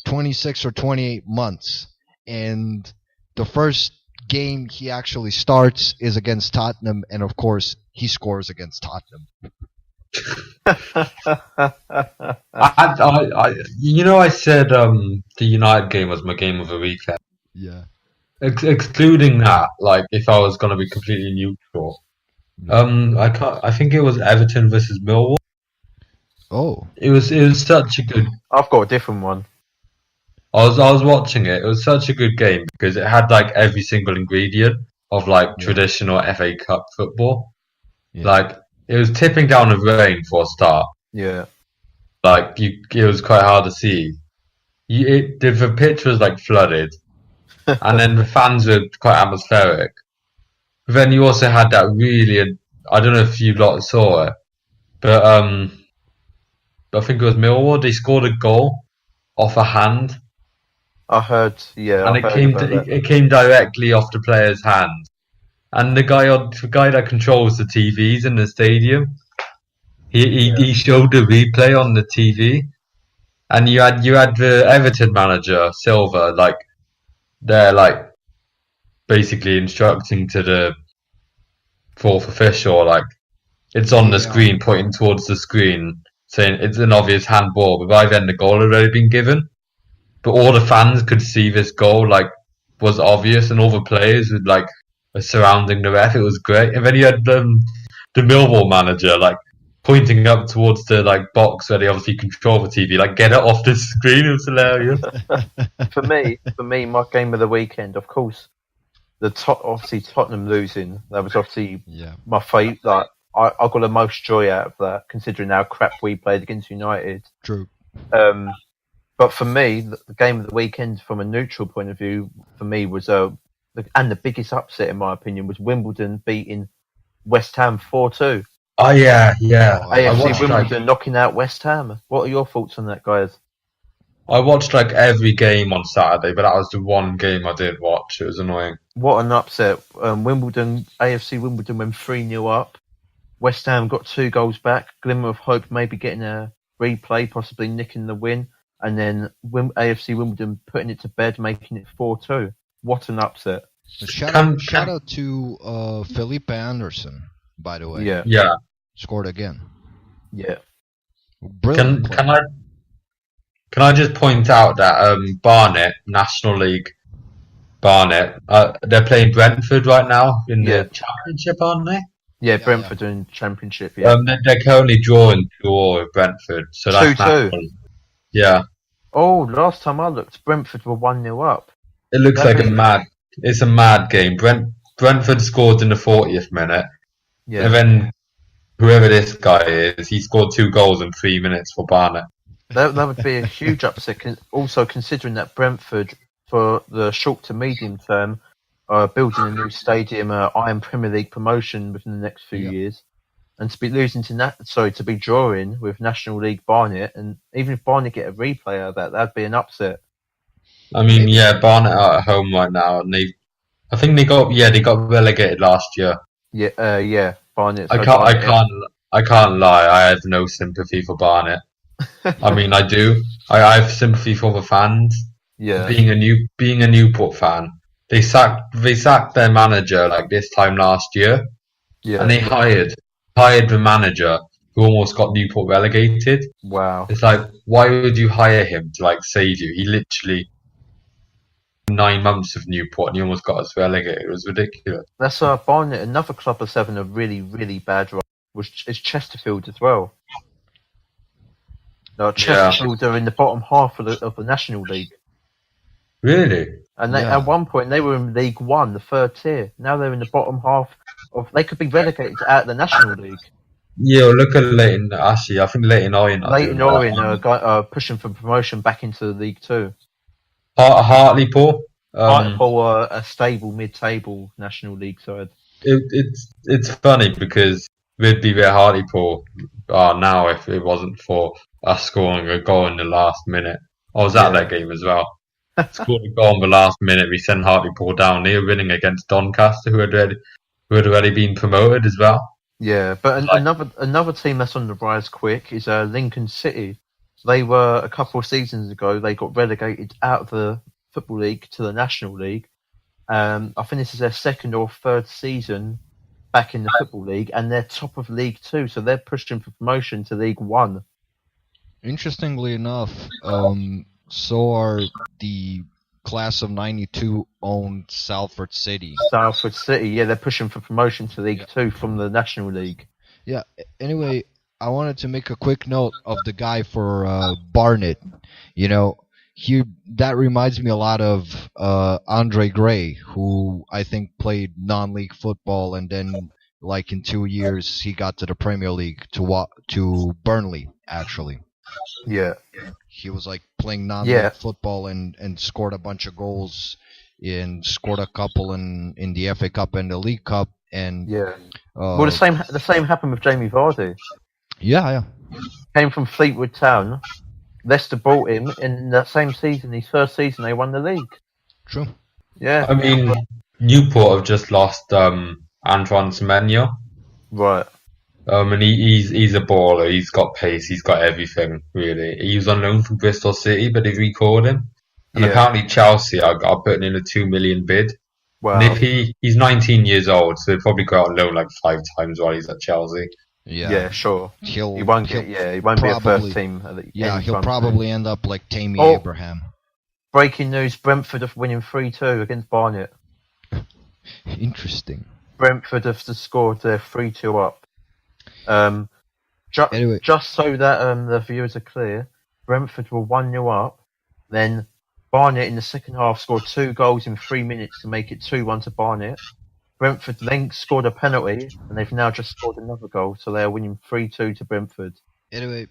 26 or 28 months. And the first game he actually starts is against Tottenham, and of course, he scores against Tottenham. I said the United game was my game of the weekend. Yeah. Excluding that, like if I was going to be completely neutral, I think it was Everton versus Millwall. Oh. It was such a good. I've got a different one. I was watching it. It was such a good game because it had like every single ingredient of like traditional FA Cup football. Yeah. Like it was tipping down with rain for a start. Yeah. Like it was quite hard to see. The pitch was like flooded, and then the fans were quite atmospheric. But then you also had that really. I don't know if you lot saw it, but I think it was Millwall. They scored a goal off a hand. I heard, yeah. And it came directly off the player's hand. And the guy that controls the TVs in the stadium, he showed the replay on the TV, and you had the Everton manager Silva they're basically instructing to the fourth official it's on the screen, pointing towards the screen, saying it's an obvious handball. But by then the goal had already been given. But all the fans could see this goal, was obvious, and all the players were surrounding the ref. It was great. And then you had the Millwall manager, pointing up towards the box where they obviously control the TV, get it off the screen. It was hilarious. For me, my game of the weekend, of course, obviously Tottenham losing. That was obviously my favourite. I got the most joy out of that, considering how crap we played against United. True. But for me, the game of the weekend, from a neutral point of view, for me was and the biggest upset in my opinion was Wimbledon beating West Ham 4-2. Oh yeah. AFC Wimbledon knocking out West Ham. What are your thoughts on that, guys? I watched like every game on Saturday, but that was the one game I did watch. It was annoying. What an upset! AFC Wimbledon went 3-0 up. West Ham got 2 goals back. Glimmer of hope, maybe getting a replay, possibly nicking the win, and then AFC Wimbledon putting it to bed, making it 4-2. What an upset! Shout out to Felipe Anderson, by the way. Yeah. Scored again. Yeah. Brilliant. Can I just point out that Barnet, National League, Barnet, they're playing Brentford right now in the Championship, aren't they? Yeah, Brentford in Championship. Yeah. They're currently drawing 2-2 with Brentford, so that's 2-2. Yeah. Oh, last time I looked, Brentford were 1-0 up. It looks like it's a mad game. Brentford scored in the 40th minute, and then whoever this guy is, he scored 2 goals in 3 minutes for Barnet. That would be a huge upset. Also, considering that Brentford, for the short to medium term, are building a new stadium, Iron Premier League promotion within the next few years, and to be to be drawing with National League Barnet, and even if Barnet get a replay of that'd be an upset. I mean, Barnet are at home right now, and I think they got relegated last year. Yeah, Barnet. I can't lie. I have no sympathy for Barnet. I mean, I do. I have sympathy for the fans. Yeah. Being a Newport fan, they sacked their manager like this time last year. Yeah. And they hired the manager who almost got Newport relegated. Wow. It's like, why would you hire him to like save you? He literally 9 months of Newport and he almost got us relegated. It was ridiculous. That's Barnet. Another club that's having a really, really bad run is Chesterfield as well. No, Chesterfield are in the bottom half of the National League. Really? And at one point they were in League One, the 3rd tier. Now they're in the bottom half of. They could be relegated out of the National League. Yeah, look at Leighton. Actually, I think Leighton Orient are pushing for promotion back into League Two. Hartlepool. Hartlepool are a stable mid-table National League side. It's funny because we'd be where Hartlepool are now if it wasn't for us scoring a goal in the last minute. I was at that game as well. Scored a goal in the last minute. We sent Hartlepool down. They were winning against Doncaster, who had already been promoted as well. Yeah, but another team that's on the rise quick is Lincoln City. They were a couple of seasons ago. They got relegated out of the Football League to the National League. I think this is their 2nd or 3rd season back in the Football League, and they're top of League Two, so they're pushing for promotion to League One. Interestingly enough, so are the class of '92 owned Salford City. Salford City, yeah, they're pushing for promotion to League Two from the National League. Yeah. Anyway, I wanted to make a quick note of the guy for Barnet. You know, that reminds me a lot of Andre Gray, who I think played non-league football, and then like in 2 years he got to the Premier League to Burnley actually. Yeah. He was like playing non-league football and scored a bunch of goals and scored a couple in the FA Cup and the League Cup and well, the same happened with Jamie Vardy. Yeah. Came from Fleetwood Town. Leicester bought him in that same season. His first season, they won the league. True. Yeah. I mean, Newport have just lost Antoine Semenyo. Right. And he's a baller. He's got pace. He's got everything, really. He was on loan from Bristol City, but they recalled him. And apparently Chelsea are putting in a 2 million bid. Wow. And if he's 19 years old, so he'll probably go out on loan like 5 times while he's at Chelsea. Yeah, sure. He won't be a first team. He'll probably end up like Tammy Abraham. Breaking news: Brentford are winning 3-2 against Barnet. Interesting. Brentford have scored their 3-2 up. Anyway. Just so that the viewers are clear, Brentford were 1-0 up. Then Barnet in the second half scored 2 goals in 3 minutes to make it 2-1 to Barnet. Brentford then scored a penalty, and they've now just scored another goal, so they are winning 3-2 to Brentford. Anyway,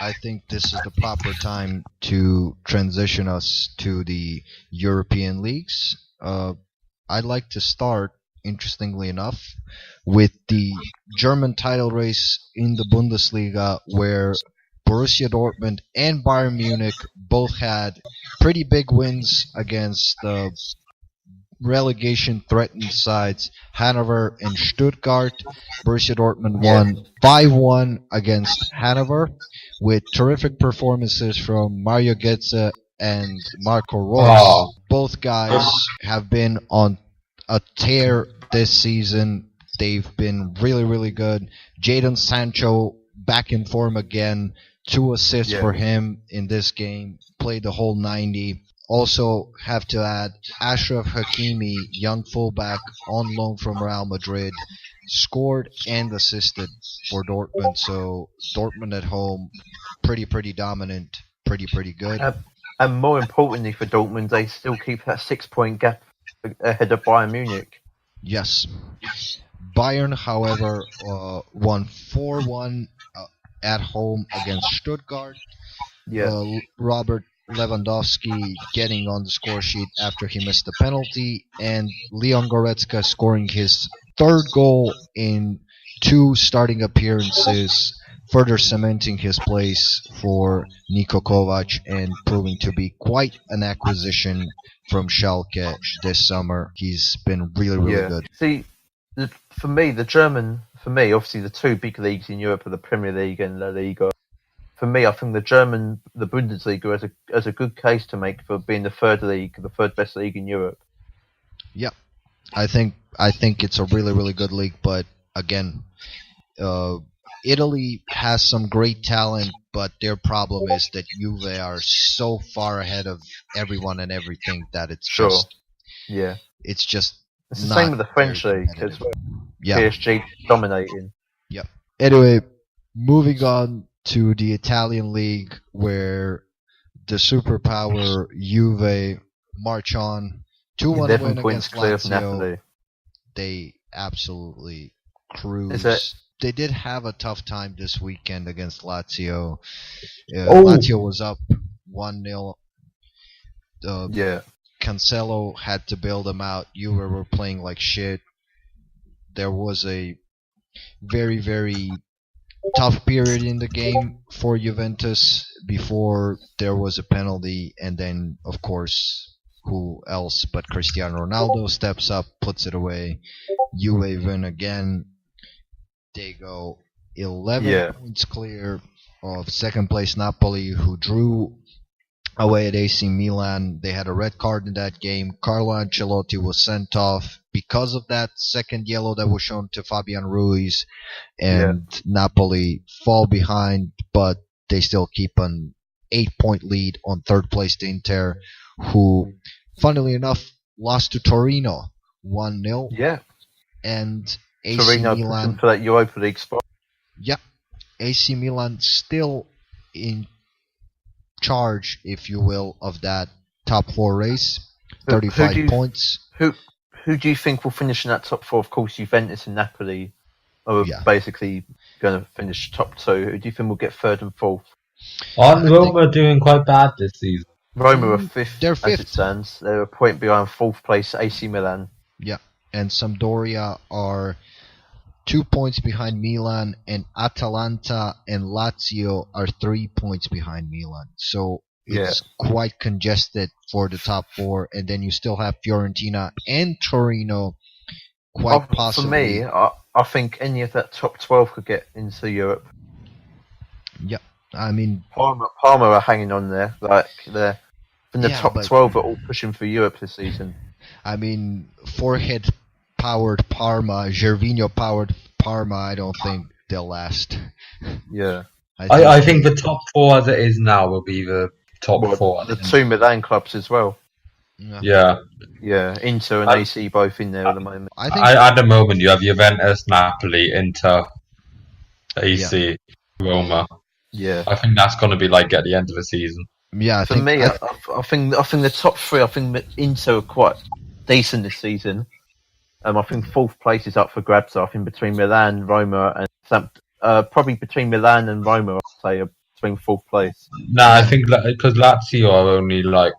I think this is the proper time to transition us to the European leagues. I'd like to start, interestingly enough, with the German title race in the Bundesliga, where Borussia Dortmund and Bayern Munich both had pretty big wins against the relegation-threatened sides Hanover and Stuttgart. Borussia Dortmund won 5-1 against Hanover, with terrific performances from Mario Götze and Marco Reus. Oh. Both guys have been on a tear this season. They've been really, really good. Jadon Sancho back in form again. 2 assists for him in this game. Played the whole 90. Also have to add Achraf Hakimi, young fullback on loan from Real Madrid, scored and assisted for Dortmund. So Dortmund at home, pretty dominant, pretty good. And more importantly for Dortmund, they still keep that 6-point gap ahead of Bayern Munich. Yes. Bayern, however, won 4-1 at home against Stuttgart. Robert Lewandowski getting on the score sheet after he missed the penalty, and Leon Goretzka scoring his 3rd goal in 2 starting appearances, further cementing his place for Niko Kovac and proving to be quite an acquisition from Schalke this summer. He's been really good. See, for me, obviously the 2 big leagues in Europe are the Premier League and La Liga. For me, I think the Bundesliga has a good case to make for being the 3rd league, the 3rd best league in Europe. Yep, I think it's a really good league, but again, Italy has some great talent, but their problem is that Juve are so far ahead of everyone and everything that it's it's just. It's the same with the French league as well. Yeah. PSG dominating. Yep. Anyway, moving on to the Italian league, where the superpower Juve march on 2-1 win against Lazio. They absolutely cruise. They did have a tough time this weekend against Lazio. Lazio was up 1-0. Cancelo had to bail them out. Juve were playing like shit. There was a very tough period in the game for Juventus before there was a penalty, and then of course who else but Cristiano Ronaldo steps up, puts it away. Juve win again. They go 11 points clear of 2nd place Napoli, who drew away at AC Milan. They had a red card in that game. Carlo Ancelotti was sent off because of that 2nd yellow that was shown to Fabian Ruiz, and Napoli fall behind, but they still keep an 8-point lead on 3rd place Inter, who, funnily enough, lost to Torino 1-0. Yeah. And AC Torino Milan for that Europa League spot. Yeah. AC Milan still in charge, if you will, of that top 4 race. 35 points. Who do you think will finish in that top 4? Of course, Juventus and Napoli are basically going to finish top 2. Who do you think will get 3rd and 4th? Aren't Roma doing quite bad this season? Roma are 5th. They're 5th. As it stands. They're a point behind 4th place AC Milan. Yeah, and Sampdoria are 2 points behind Milan, and Atalanta and Lazio are 3 points behind Milan. So it's quite congested for the top 4, and then you still have Fiorentina and Torino quite possibly. For me, I think any of that top 12 could get into Europe. Yeah, I mean Parma are hanging on there, like they're in the top 12 are all pushing for Europe this season. I mean, forehead-powered Parma, Gervinho-powered Parma, I don't think they'll last. Yeah. I think the top 4 as it is now will be the top 4. The 2 Milan clubs as well. Yeah. Yeah, Inter and AC both in there at the moment. I think at the moment you have Juventus, Napoli, Inter, AC, Roma. Yeah. I think that's going to be like at the end of the season. Yeah, I think the top 3. I think Inter are quite decent this season. I think 4th place is up for grabs. I think between Milan, Roma, and probably between Milan and Roma, I'd say are between fourth place. No, I think because Lazio are only like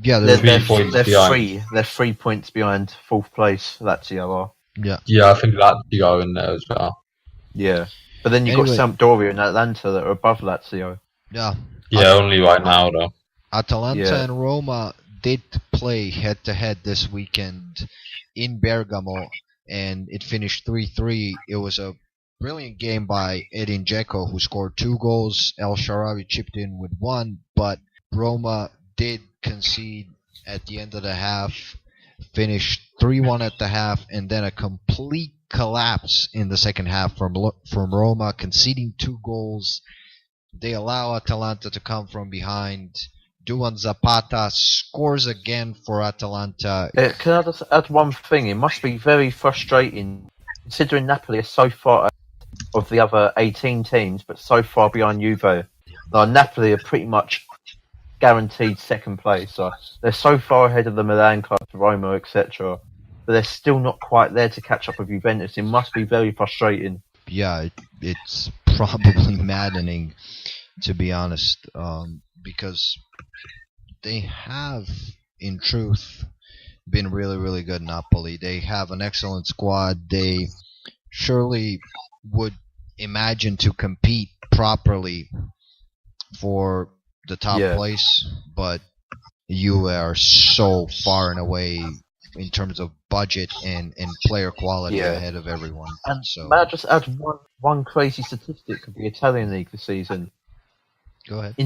Yeah, They're, 3 points behind. They're 3 points behind fourth place. Lazio are. yeah. Yeah, I think Lazio are in there as well. Yeah, but then you've Anyway. got Sampdoria and Atlanta that are above Lazio. Yeah. Yeah, only right now though. Atalanta and Roma did play head-to-head this weekend in Bergamo, and it finished 3-3. It was a brilliant game by Edin Dzeko, who scored 2 goals. El Shaarawy chipped in with 1, but Roma did concede at the end of the half, finished 3-1 at the half, and then a complete collapse in the second half from Roma, conceding 2 goals. They allow Atalanta to come from behind. Duan Zapata scores again for Atalanta. Can I just add one thing? It must be very frustrating, considering Napoli are so far ahead of the other 18 teams, but so far behind Juve. Now, Napoli are pretty much guaranteed second place. So they're so far ahead of the Milan clubs, Roma, etc. But they're still not quite there to catch up with Juventus. It must be very frustrating. Yeah, it's probably maddening, to be honest, because they have, in truth, been really, really good, Napoli. They have an excellent squad. They surely would imagine to compete properly for the top place, but you are so far and away in terms of budget and player quality ahead of everyone. And so, may I just add one crazy statistic of the Italian league this season? Go ahead.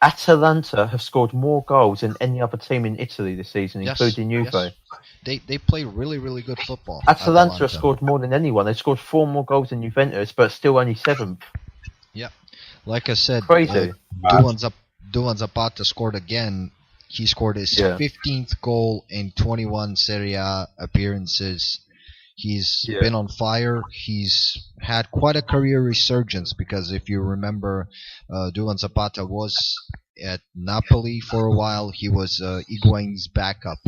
Atalanta have scored more goals than any other team in Italy this season, including Juve. Yes. They play really, really good football. Atalanta have scored more than anyone. They scored 4 more goals than Juventus, but still only 7th. Yeah. Like I said, crazy. Duan Zapata scored again. He scored his 15th goal in 21 Serie A appearances. He's been on fire. He's had quite a career resurgence because if you remember, Duan Zapata was at Napoli for a while. He was Higuain's backup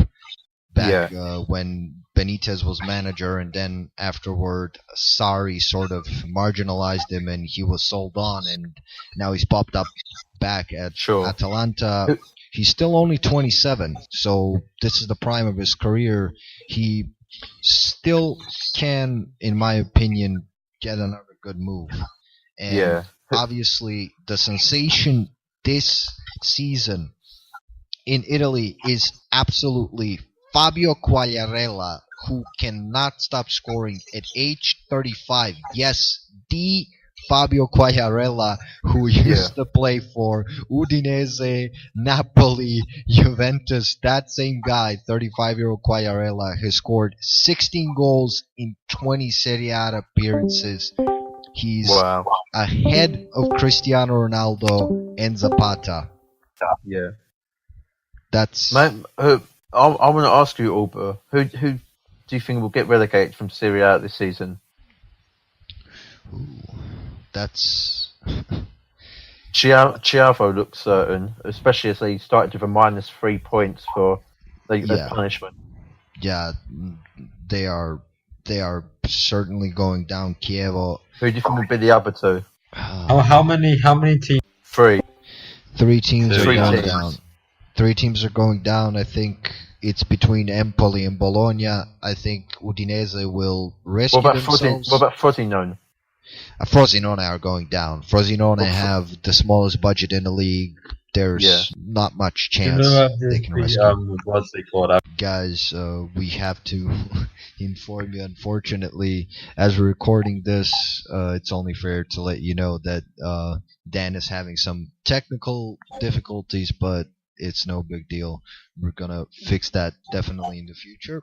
when Benitez was manager, and then afterward Sarri sort of marginalized him and he was sold on, and now he's popped up back at Atalanta. He's still only 27, so this is the prime of his career. He still can, in my opinion, get another good move. And obviously the sensation this season in Italy is absolutely Fabio Quagliarella, who cannot stop scoring at age 35. Yes, the Fabio Quagliarella who used to play for Udinese, Napoli, Juventus. That same guy, 35-year-old Quagliarella, has scored 16 goals in 20 Serie A appearances. He's ahead of Cristiano Ronaldo and Zapata. Yeah. That's... I want to ask you, Alba, who do you think will get relegated from Serie A this season? That's... Chiavo looks certain, especially as they started with a -3 points for the punishment. Yeah, they are certainly going down. Chievo. Who do you think will be the other two? How many teams? 3. 3 teams are going down. 3 teams are going down. I think it's between Empoli and Bologna. I think Udinese will rescue themselves. What about Frosinone? Frosinone are going down. Frosinone have the smallest budget in the league. There's not much chance they can rescue. What's they called? Guys, we have to inform you, unfortunately, as we're recording this, it's only fair to let you know that Dan is having some technical difficulties, but it's no big deal. We're gonna fix that definitely in the future.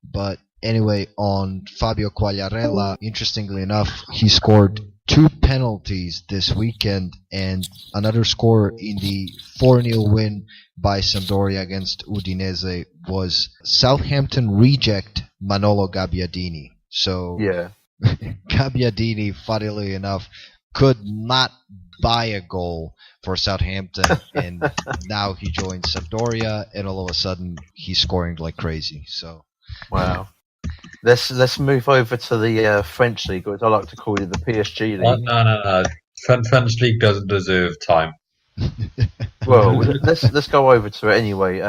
But anyway, on Fabio Quagliarella, interestingly enough, he scored 2 penalties this weekend, and another score in the 4-0 win by Sampdoria against Udinese was Southampton reject Manolo Gabbiadini. So Gabbiadini, funnily enough, could not buy a goal for Southampton, and now he joins Sampdoria, and all of a sudden he's scoring like crazy. So wow. Let's move over to the French league, or as I like to call it, the PSG league. No. French league doesn't deserve time. Well, let's go over to it anyway.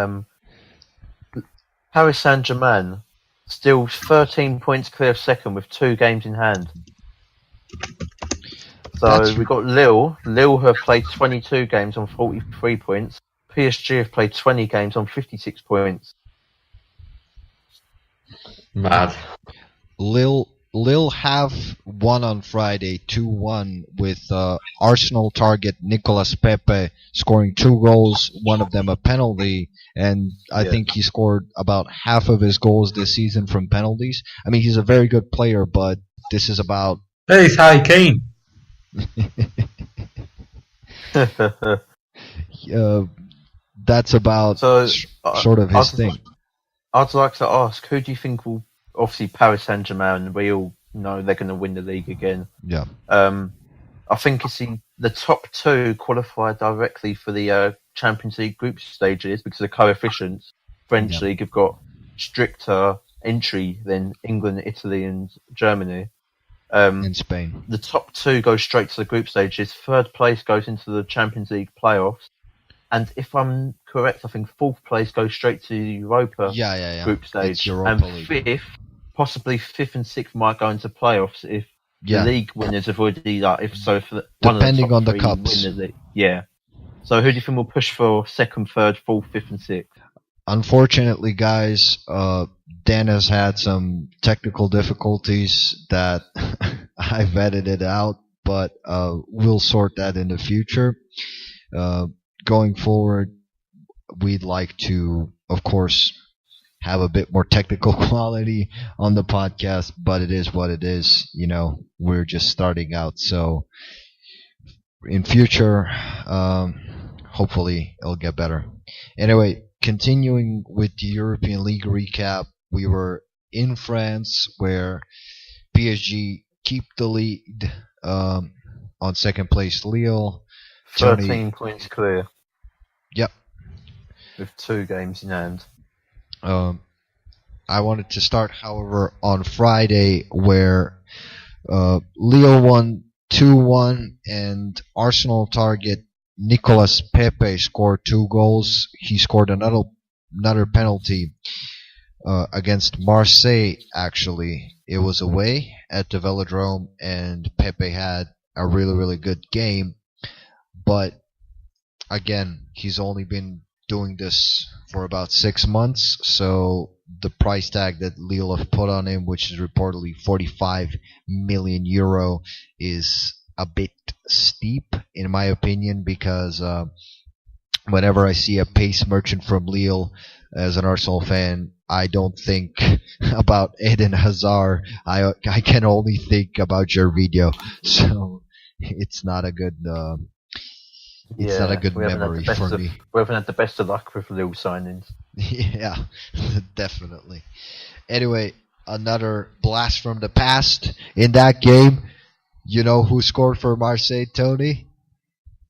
Paris Saint-Germain still 13 points clear of second with 2 games in hand. So we've got Lille. Lille have played 22 games on 43 points. PSG have played 20 games on 56 points. Mad. Lille have won on Friday 2-1 with Arsenal target Nicolas Pepe scoring 2 goals, one of them a penalty, and I think he scored about half of his goals this season from penalties. I mean, he's a very good player, but this is about... Hey, it's Harry Kane. That's about sort of his thing. I'd like to ask, who do you think will... Obviously, Paris Saint-Germain, we all know they're going to win the league again. Yeah. I think the top 2 qualify directly for the Champions League group stages because of the coefficients. French League have got stricter entry than England, Italy and Germany. And Spain. The top 2 go straight to the group stages. 3rd place goes into the Champions League playoffs. And if I'm correct, I think 4th place goes straight to the Europa group stage. And 5th, possibly 5th and 6th might go into playoffs if the league winners have already depending on the cups. Yeah. So who do you think will push for 2nd, 3rd, 4th, 5th and 6th? Unfortunately, guys, Dan has had some technical difficulties that I've edited out, but we'll sort that in the future. Going forward, we'd like to, of course, have a bit more technical quality on the podcast, but it is what it is. You know, we're just starting out. So in future, hopefully it'll get better. Anyway, continuing with the European League recap, we were in France where PSG keep the lead on 2nd place Lille. 13 points clear. Yep. With 2 games in hand. I wanted to start, however, on Friday where Lille won 2-1 and Arsenal target Nicolas Pepe scored 2 goals. He scored another penalty against Marseille, actually. It was away at the Velodrome and Pepe had a really, really good game. But again, he's only been doing this for about 6 months, so the price tag that Lille have put on him, which is reportedly 45 million euro, is a bit steep in my opinion, because whenever I see a pace merchant from Lille as an Arsenal fan, I don't think about Eden Hazard. I can only think about Gervinho, so it's not a good not a good memory for me. We haven't had the best of luck with Lille signings. Yeah, definitely. Anyway, another blast from the past in that game. You know who scored for Marseille, Tony?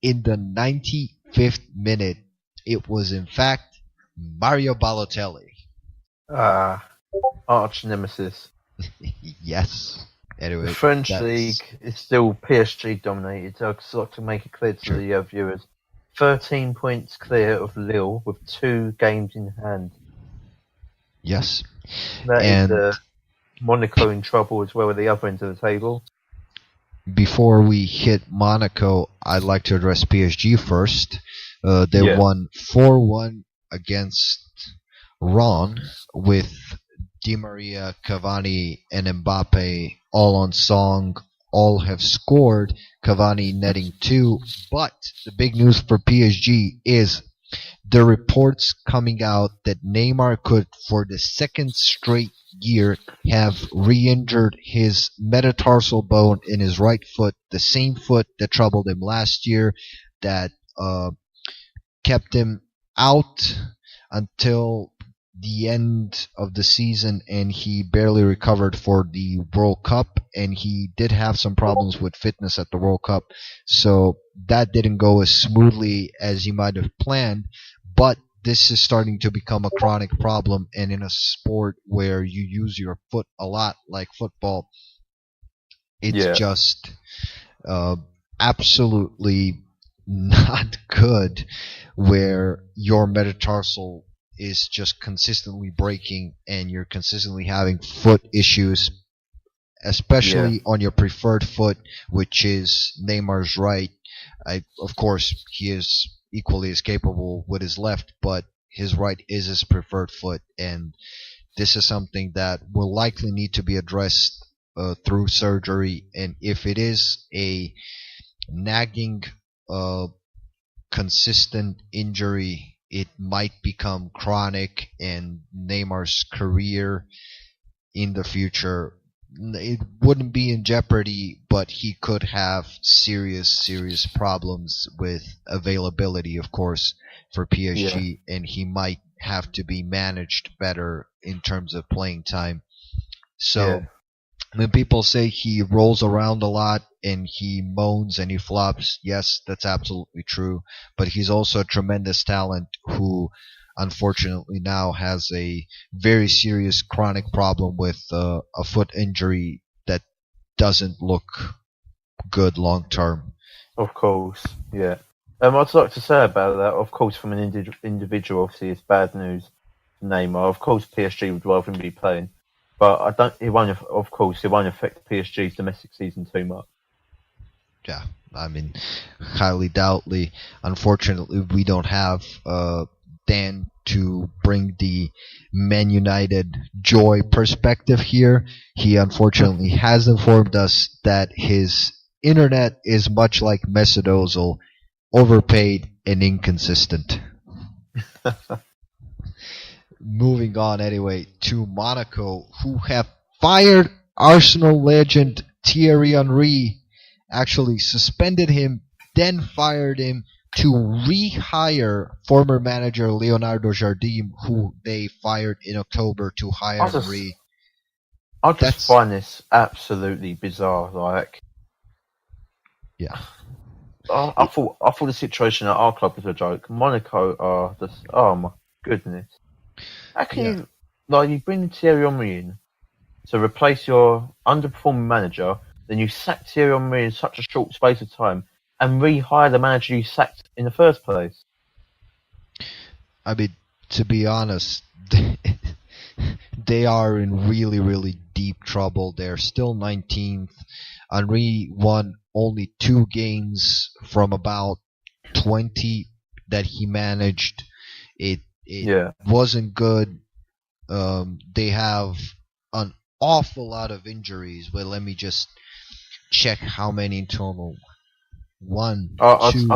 In the 95th minute, it was in fact Mario Balotelli. Arch nemesis. Yes. Anyway, the French league is still PSG dominated. I'd like to make it clear to the viewers. 13 points clear of Lille with 2 games in hand. Yes. That is Monaco in trouble as well at the other end of the table. Before we hit Monaco, I'd like to address PSG first. They won 4-1 against Rant with Di Maria, Cavani, and Mbappe all on song. All have scored, Cavani netting 2. But the big news for PSG is the reports coming out that Neymar could, for the 2nd straight year, have re-injured his metatarsal bone in his right foot, the same foot that troubled him last year, that kept him out until the end of the season, and he barely recovered for the World Cup, and he did have some problems with fitness at the World Cup, so that didn't go as smoothly as he might have planned. But this is starting to become a chronic problem, and in a sport where you use your foot a lot, like football, it's just absolutely not good, where your metatarsal is just consistently breaking and you're consistently having foot issues, especially on your preferred foot, which is Neymar's right. Of course, he is equally as capable with his left, but his right is his preferred foot, and this is something that will likely need to be addressed through surgery. And if it is a nagging, consistent injury, it might become chronic, and Neymar's career in the future, it wouldn't be in jeopardy, but he could have serious problems with availability, of course, for PSG, and he might have to be managed better in terms of playing time. So when people say he rolls around a lot and he moans and he flops, yes, that's absolutely true, but he's also a tremendous talent who unfortunately now has a very serious chronic problem with a foot injury that doesn't look good long term. Of course, yeah. I'd like to say about that, of course, from an individual, obviously, it's bad news. Neymar, of course, PSG would rather him be playing, but it won't affect PSG's domestic season too much. Yeah, I mean, highly doubtly. Unfortunately, we don't have Dan to bring the Man United joy perspective here. He unfortunately has informed us that his internet is much like Mesut Ozil, overpaid and inconsistent. Moving on anyway to Monaco, who have fired Arsenal legend Thierry Henry, actually suspended him, then fired him to rehire former manager Leonardo Jardim, who they fired in October to hire Henry. I just find this absolutely bizarre. Yeah. I thought the situation at our club was a joke. Monaco are just, oh my goodness. How can you bring Thierry Henry in to replace your underperforming manager, then you sack Thierry Henry in such a short space of time and rehire the manager you sacked in the first place? I mean, to be honest, they are in really deep trouble. They're still 19th. Henry won only 2 games from about 20 that he managed. It wasn't good. They have an awful lot of injuries. Well, let me just check how many in total. 1, 2,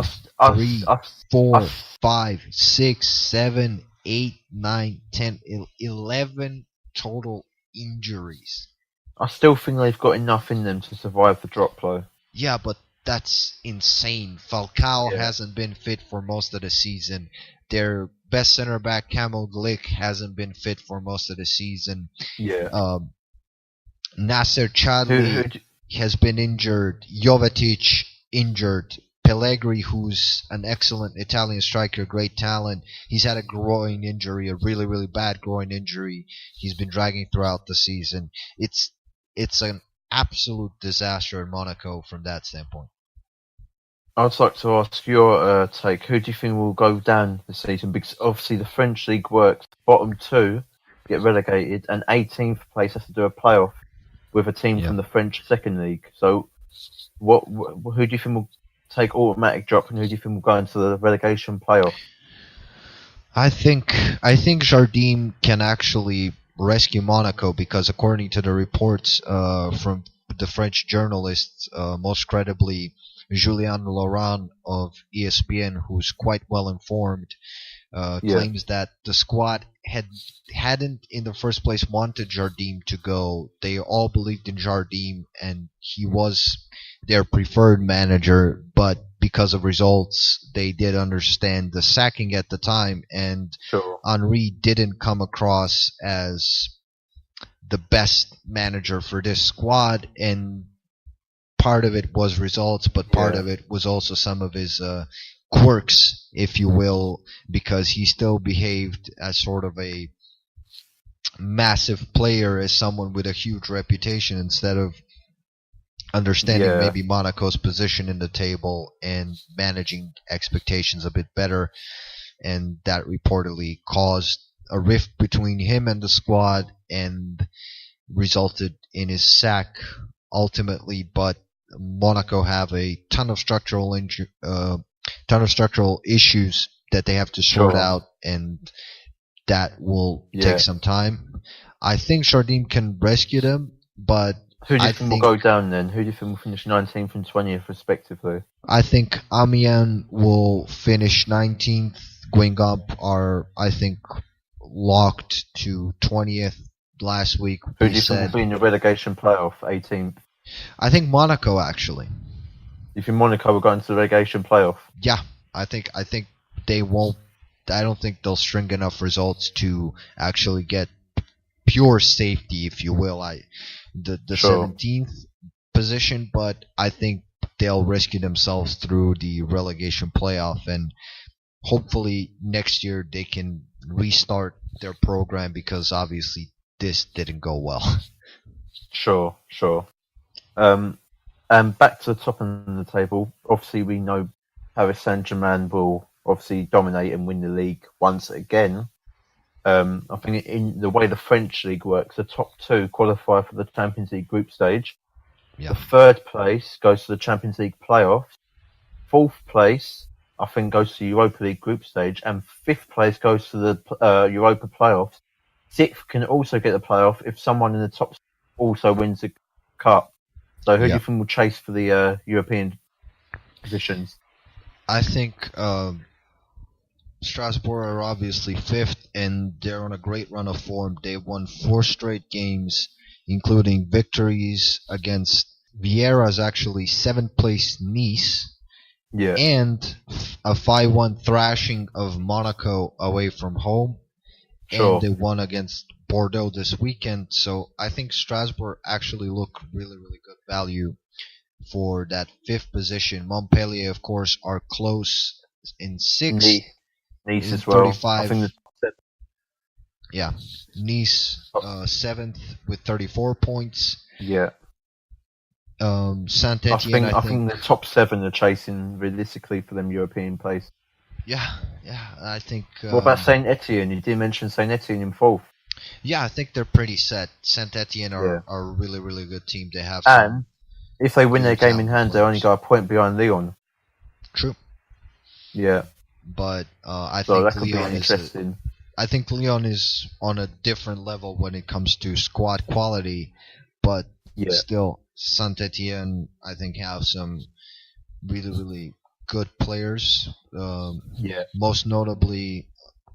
3, 4, 5, 6, 7, 8, 9, 10, 11 total injuries. I still think they've got enough in them to survive the drop, though. Yeah, but that's insane. Falcao hasn't been fit for most of the season. Their best center back, Kamil Glik, hasn't been fit for most of the season. Nasser Chadli has been injured. Jovetic injured. Pellegrini, who's an excellent Italian striker, great talent, he's had a groin injury, a really bad groin injury. He's been dragging throughout the season. It's an absolute disaster in Monaco from that standpoint. I'd like to ask your take. Who do you think will go down this season? Because obviously the French league works. Bottom 2 get relegated, and 18th place has to do a playoff with a team from the French second league. So, who do you think will take automatic drop, and who do you think will go into the relegation playoff? I think Jardim can actually rescue Monaco, because according to the reports from the French journalists, most credibly Julien Laurent of ESPN, who's quite well informed, claims that the squad hadn't in the first place wanted Jardim to go. They all believed in Jardim, and he was their preferred manager, but because of results, they did understand the sacking at the time, and Henry didn't come across as the best manager for this squad, and part of it was results, but part of it was also some of his quirks, if you will, because he still behaved as sort of a massive player, as someone with a huge reputation, instead of understanding maybe Monaco's position in the table and managing expectations a bit better, and that reportedly caused a rift between him and the squad and resulted in his sack ultimately. But Monaco have a ton of structural issues that they have to sort out, and that will take some time. I think Jardim can rescue them, but who do you think will go down then? Who do you think will finish 19th and 20th respectively? I think Amiens will finish 19th. Guingamp are, I think, locked to 20th. Last week, who do you think will be in the relegation playoff? 18th. I think Monaco, actually. You think Monaco will go into the relegation playoff? Yeah, I think they won't. I don't think they'll string enough results to actually get pure safety, if you will. The 17th position, but I think they'll rescue themselves through the relegation playoff, and hopefully next year they can restart their program, because obviously this didn't go well. Sure. And back to the top of the table, obviously we know Paris Saint-Germain will obviously dominate and win the league once again. I think in the way the French league works, the top two qualify for the Champions League group stage. The third place goes to the Champions League playoffs. Fourth place, I think, goes to the Europa League group stage, and fifth place goes to the Europa playoffs. Sixth can also get the playoff if someone in the top also wins the cup. So who do you think will chase for the European positions? I think Strasbourg are obviously fifth, and they're on a great run of form. They won 4 straight games, including victories against Vieira's actually 7th place Nice, and a 5-1 thrashing of Monaco away from home. And they won against Bordeaux this weekend. So I think Strasbourg actually look really, really good value for that 5th position. Montpellier, of course, are close in 6th. Nice as well. 35. I think Nice 7th with 34 points. Saint-Etienne, I think the top 7 are chasing realistically for them European place. Yeah, I think... what about Saint-Etienne? You did mention Saint-Etienne in 4th. Yeah, I think they're pretty set. Saint-Etienne are a really, really good team. They have and if they win their game in hand, they only got a point behind Lyon. True. Yeah. But I think Lyon is on a different level when it comes to squad quality, but still, Saint-Etienne, I think, have some really, really good players. Most notably,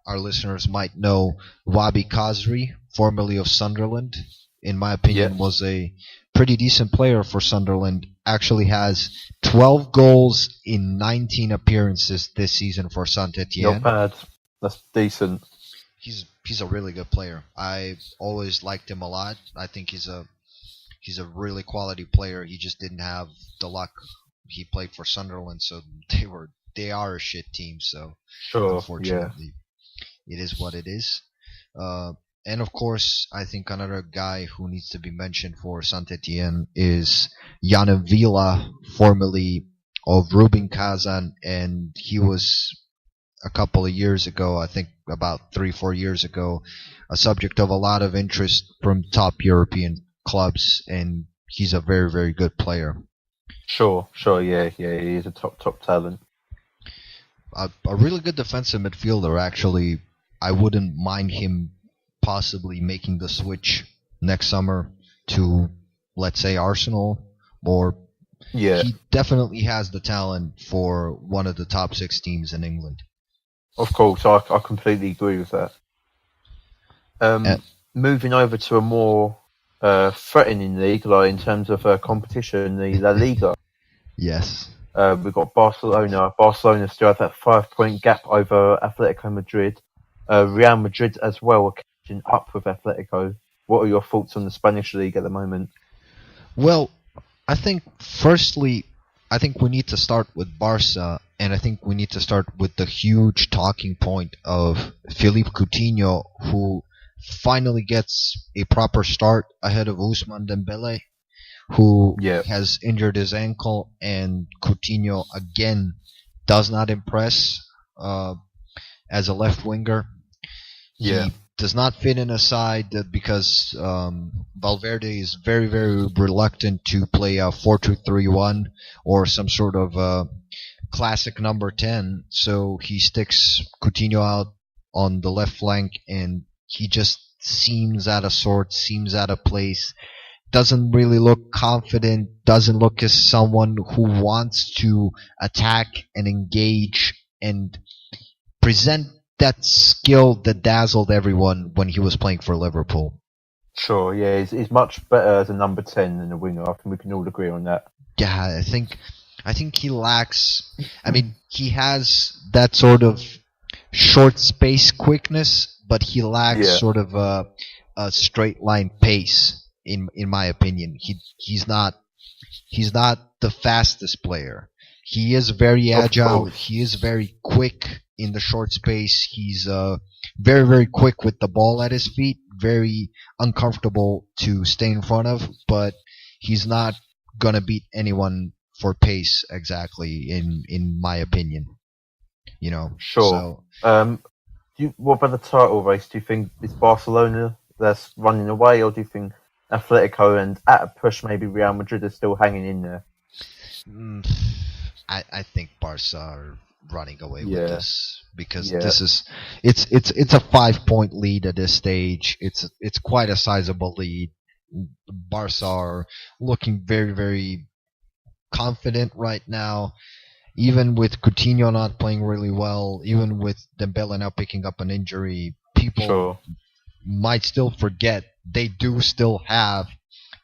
our listeners might know Wabi Khazri, formerly of Sunderland. In my opinion, was a pretty decent player for Sunderland. Actually has 12 goals in 19 appearances this season for Saint-Etienne. Not bad. That's decent. He's a really good player. I always liked him a lot. I think he's a really quality player. He just didn't have the luck. He played for Sunderland, so they are a shit team. So unfortunately, it is what it is. And of course, I think another guy who needs to be mentioned for Saint-Etienne is Yann Villa, formerly of Rubin Kazan, and he was a couple of years ago, I think about 3-4 years ago, a subject of a lot of interest from top European clubs, and he's a very, very good player. Sure, yeah, he is a top talent. A really good defensive midfielder, actually. I wouldn't mind him possibly making the switch next summer to, let's say, Arsenal, or he definitely has the talent for one of the top 6 teams in England. Of course, I completely agree with that. Moving over to a more threatening league, like in terms of competition, the La Liga. Yes. We've got Barcelona. Barcelona still have that 5-point gap over Atletico Madrid. Real Madrid as well are catching up with Atletico. What are your thoughts on the Spanish league at the moment? Well, I think firstly, we need to start with Barca, and I think we need to start with the huge talking point of Philippe Coutinho, who finally gets a proper start ahead of Ousmane Dembele, who Yeah. has injured his ankle, and Coutinho again does not impress as a left winger. Yeah. He does not fit in a side because Valverde is very, very reluctant to play a 4-2-3-1 or some sort of classic number 10. So he sticks Coutinho out on the left flank, and he just seems out of sorts, seems out of place. Doesn't really look confident, doesn't look as someone who wants to attack and engage and present that skill that dazzled everyone when he was playing for Liverpool. Sure, yeah, he's much better as a number 10 than a winger. I think we can all agree on that. Yeah, I think he lacks. I mean, he has that sort of short space quickness, but he lacks sort of a straight line pace. In my opinion, he's not the fastest player. He is very agile. He is very quick in the short space. He's very, very quick with the ball at his feet. Very uncomfortable to stay in front of, but he's not gonna beat anyone for pace exactly. In my opinion, you know. Sure. So, what about the title race? Do you think it's Barcelona that's running away, or do you think Atletico and at a push maybe Real Madrid are still hanging in there? I think Barca are running away with this because this is it's a 5-point lead at this stage. It's quite a sizable lead. Barca are looking very, very confident right now. Even with Coutinho not playing really well, even with Dembele now picking up an injury, people might still forget they do still have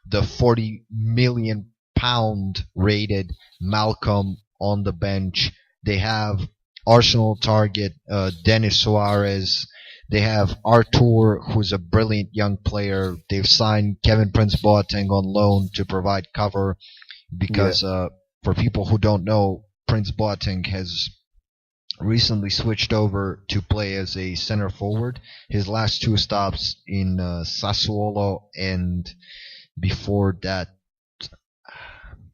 the 40 million pound rated Malcolm on the bench. They have Arsenal target Denis Suarez. They have Artur, who's a brilliant young player. They've signed Kevin Prince Boateng on loan to provide cover because for people who don't know, Prince Boateng has recently switched over to play as a center forward. His last 2 stops in Sassuolo, and before that,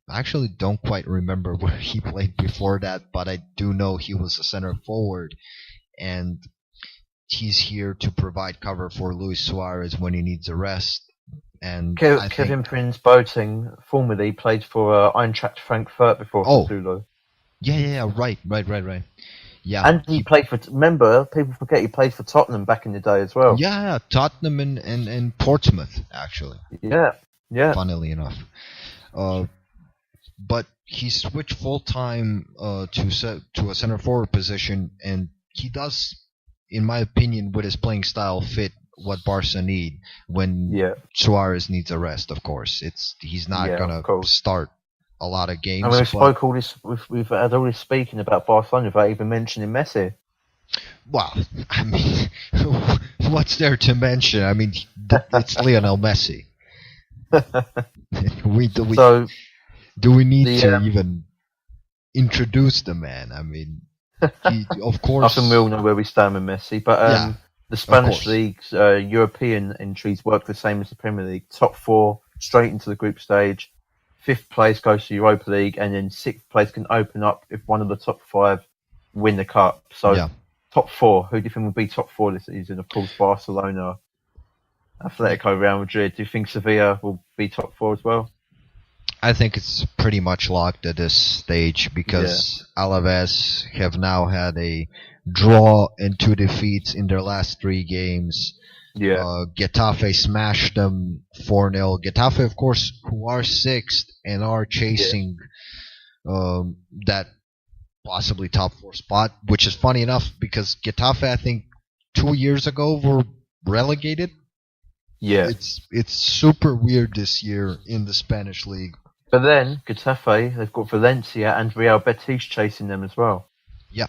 I actually don't quite remember where he played before that, but I do know he was a center forward, and he's here to provide cover for Luis Suarez when he needs a rest. And Kevin Prince Boateng formerly played for Eintracht Frankfurt before Sassuolo. Yeah, right. Yeah, and he played for. Remember, people forget he played for Tottenham back in the day as well. Yeah, Tottenham and Portsmouth actually. Yeah. Funnily enough, but he switched full time to a center forward position, and he does, in my opinion, with his playing style, fit what Barca need when Suarez needs a rest. Of course, he's not gonna start a lot of games. And we've had all this speaking about Barcelona without even mentioning Messi. Well, I mean, what's there to mention? I mean, it's Lionel Messi. Do we need to even introduce the man? I mean, of course. I think we all know where we stand with Messi, but the Spanish league's European entries work the same as the Premier League. Top 4 straight into the group stage. 5th place goes to Europa League, and then 6th place can open up if one of the top 5 win the cup. So, top 4, who do you think will be top 4 this season? Of course, Barcelona, Atletico, Real Madrid. Do you think Sevilla will be top 4 as well? I think it's pretty much locked at this stage because Alaves have now had a draw and 2 defeats in their last 3 games. Getafe smashed them 4-0. Getafe, of course, who are 6th and are chasing that possibly top 4 spot, which is funny enough because Getafe, I think, 2 years ago were relegated. Yeah. It's super weird this year in the Spanish league. But then, Getafe, they've got Valencia and Real Betis chasing them as well. Yeah.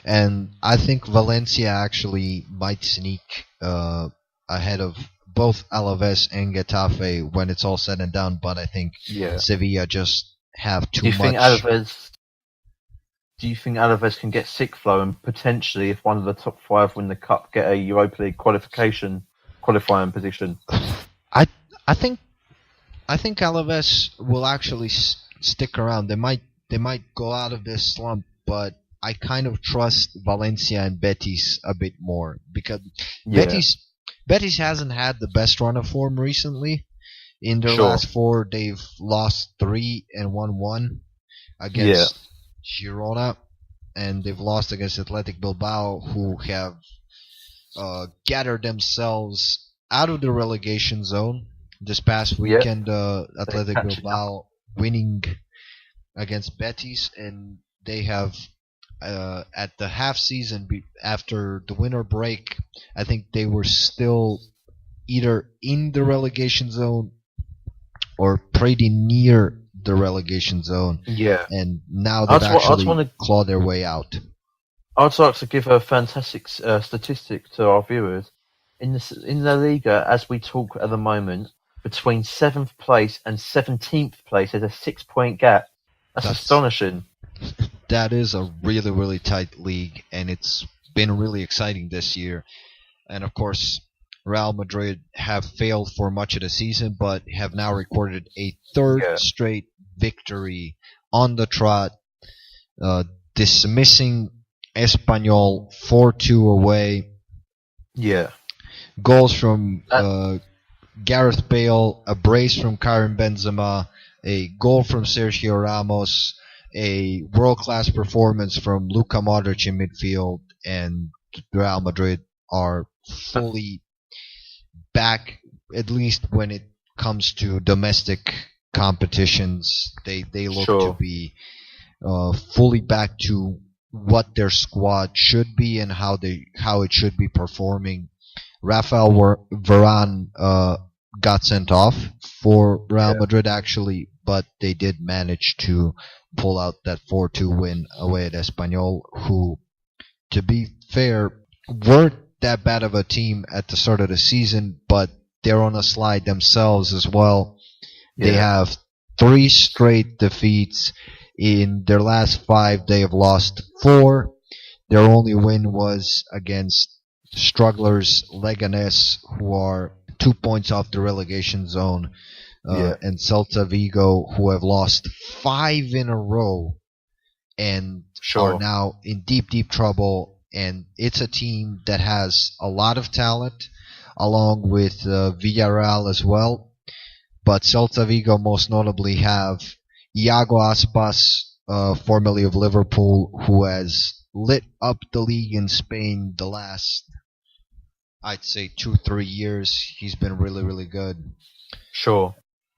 And I think Valencia actually might sneak ahead of both Alaves and Getafe when it's all said and done, but I think Sevilla just have too much. Do you think Alaves can get sick flow and potentially, if one of the top 5 win the cup, get a Europa League qualifying position? I think I think Alaves will actually stick around. They might go out of this slump, but I kind of trust Valencia and Betis a bit more because Betis hasn't had the best run of form recently. In their last 4, they've lost 3 and won 1 against Girona, and they've lost against Athletic Bilbao, who have gathered themselves out of the relegation zone. This past weekend, Athletic Bilbao winning against Betis, and they have at the half season after the winter break, I think they were still either in the relegation zone or pretty near the relegation zone. Yeah. And now they've actually clawed their way out. I'd like to give a fantastic statistic to our viewers. In La Liga, as we talk at the moment, between 7th place and 17th place, there's a 6-point gap. That's astonishing. That is a really, really tight league, and it's been really exciting this year. And of course, Real Madrid have failed for much of the season, but have now recorded a 3rd straight victory on the trot, dismissing Espanyol 4-2 away. Yeah. Goals from Gareth Bale, a brace from Karim Benzema, a goal from Sergio Ramos, a world-class performance from Luka Modric in midfield, and Real Madrid are fully back, at least when it comes to domestic competitions. They look to be fully back to what their squad should be and how it should be performing. Rafael Varane got sent off for Real Madrid actually, but they did manage to pull out that 4-2 win away at Espanyol, who, to be fair, weren't that bad of a team at the start of the season, but they're on a slide themselves as well. They have 3 straight defeats. In their last 5, they have lost 4. Their only win was against strugglers Leganés, who are 2 points off the relegation zone, and Celta Vigo, who have lost 5 in a row and are now in deep, deep trouble. And it's a team that has a lot of talent, along with Villarreal as well. But Celta Vigo most notably have Iago Aspas, formerly of Liverpool, who has lit up the league in Spain the last, I'd say, 2-3 years. He's been really, really good. Sure.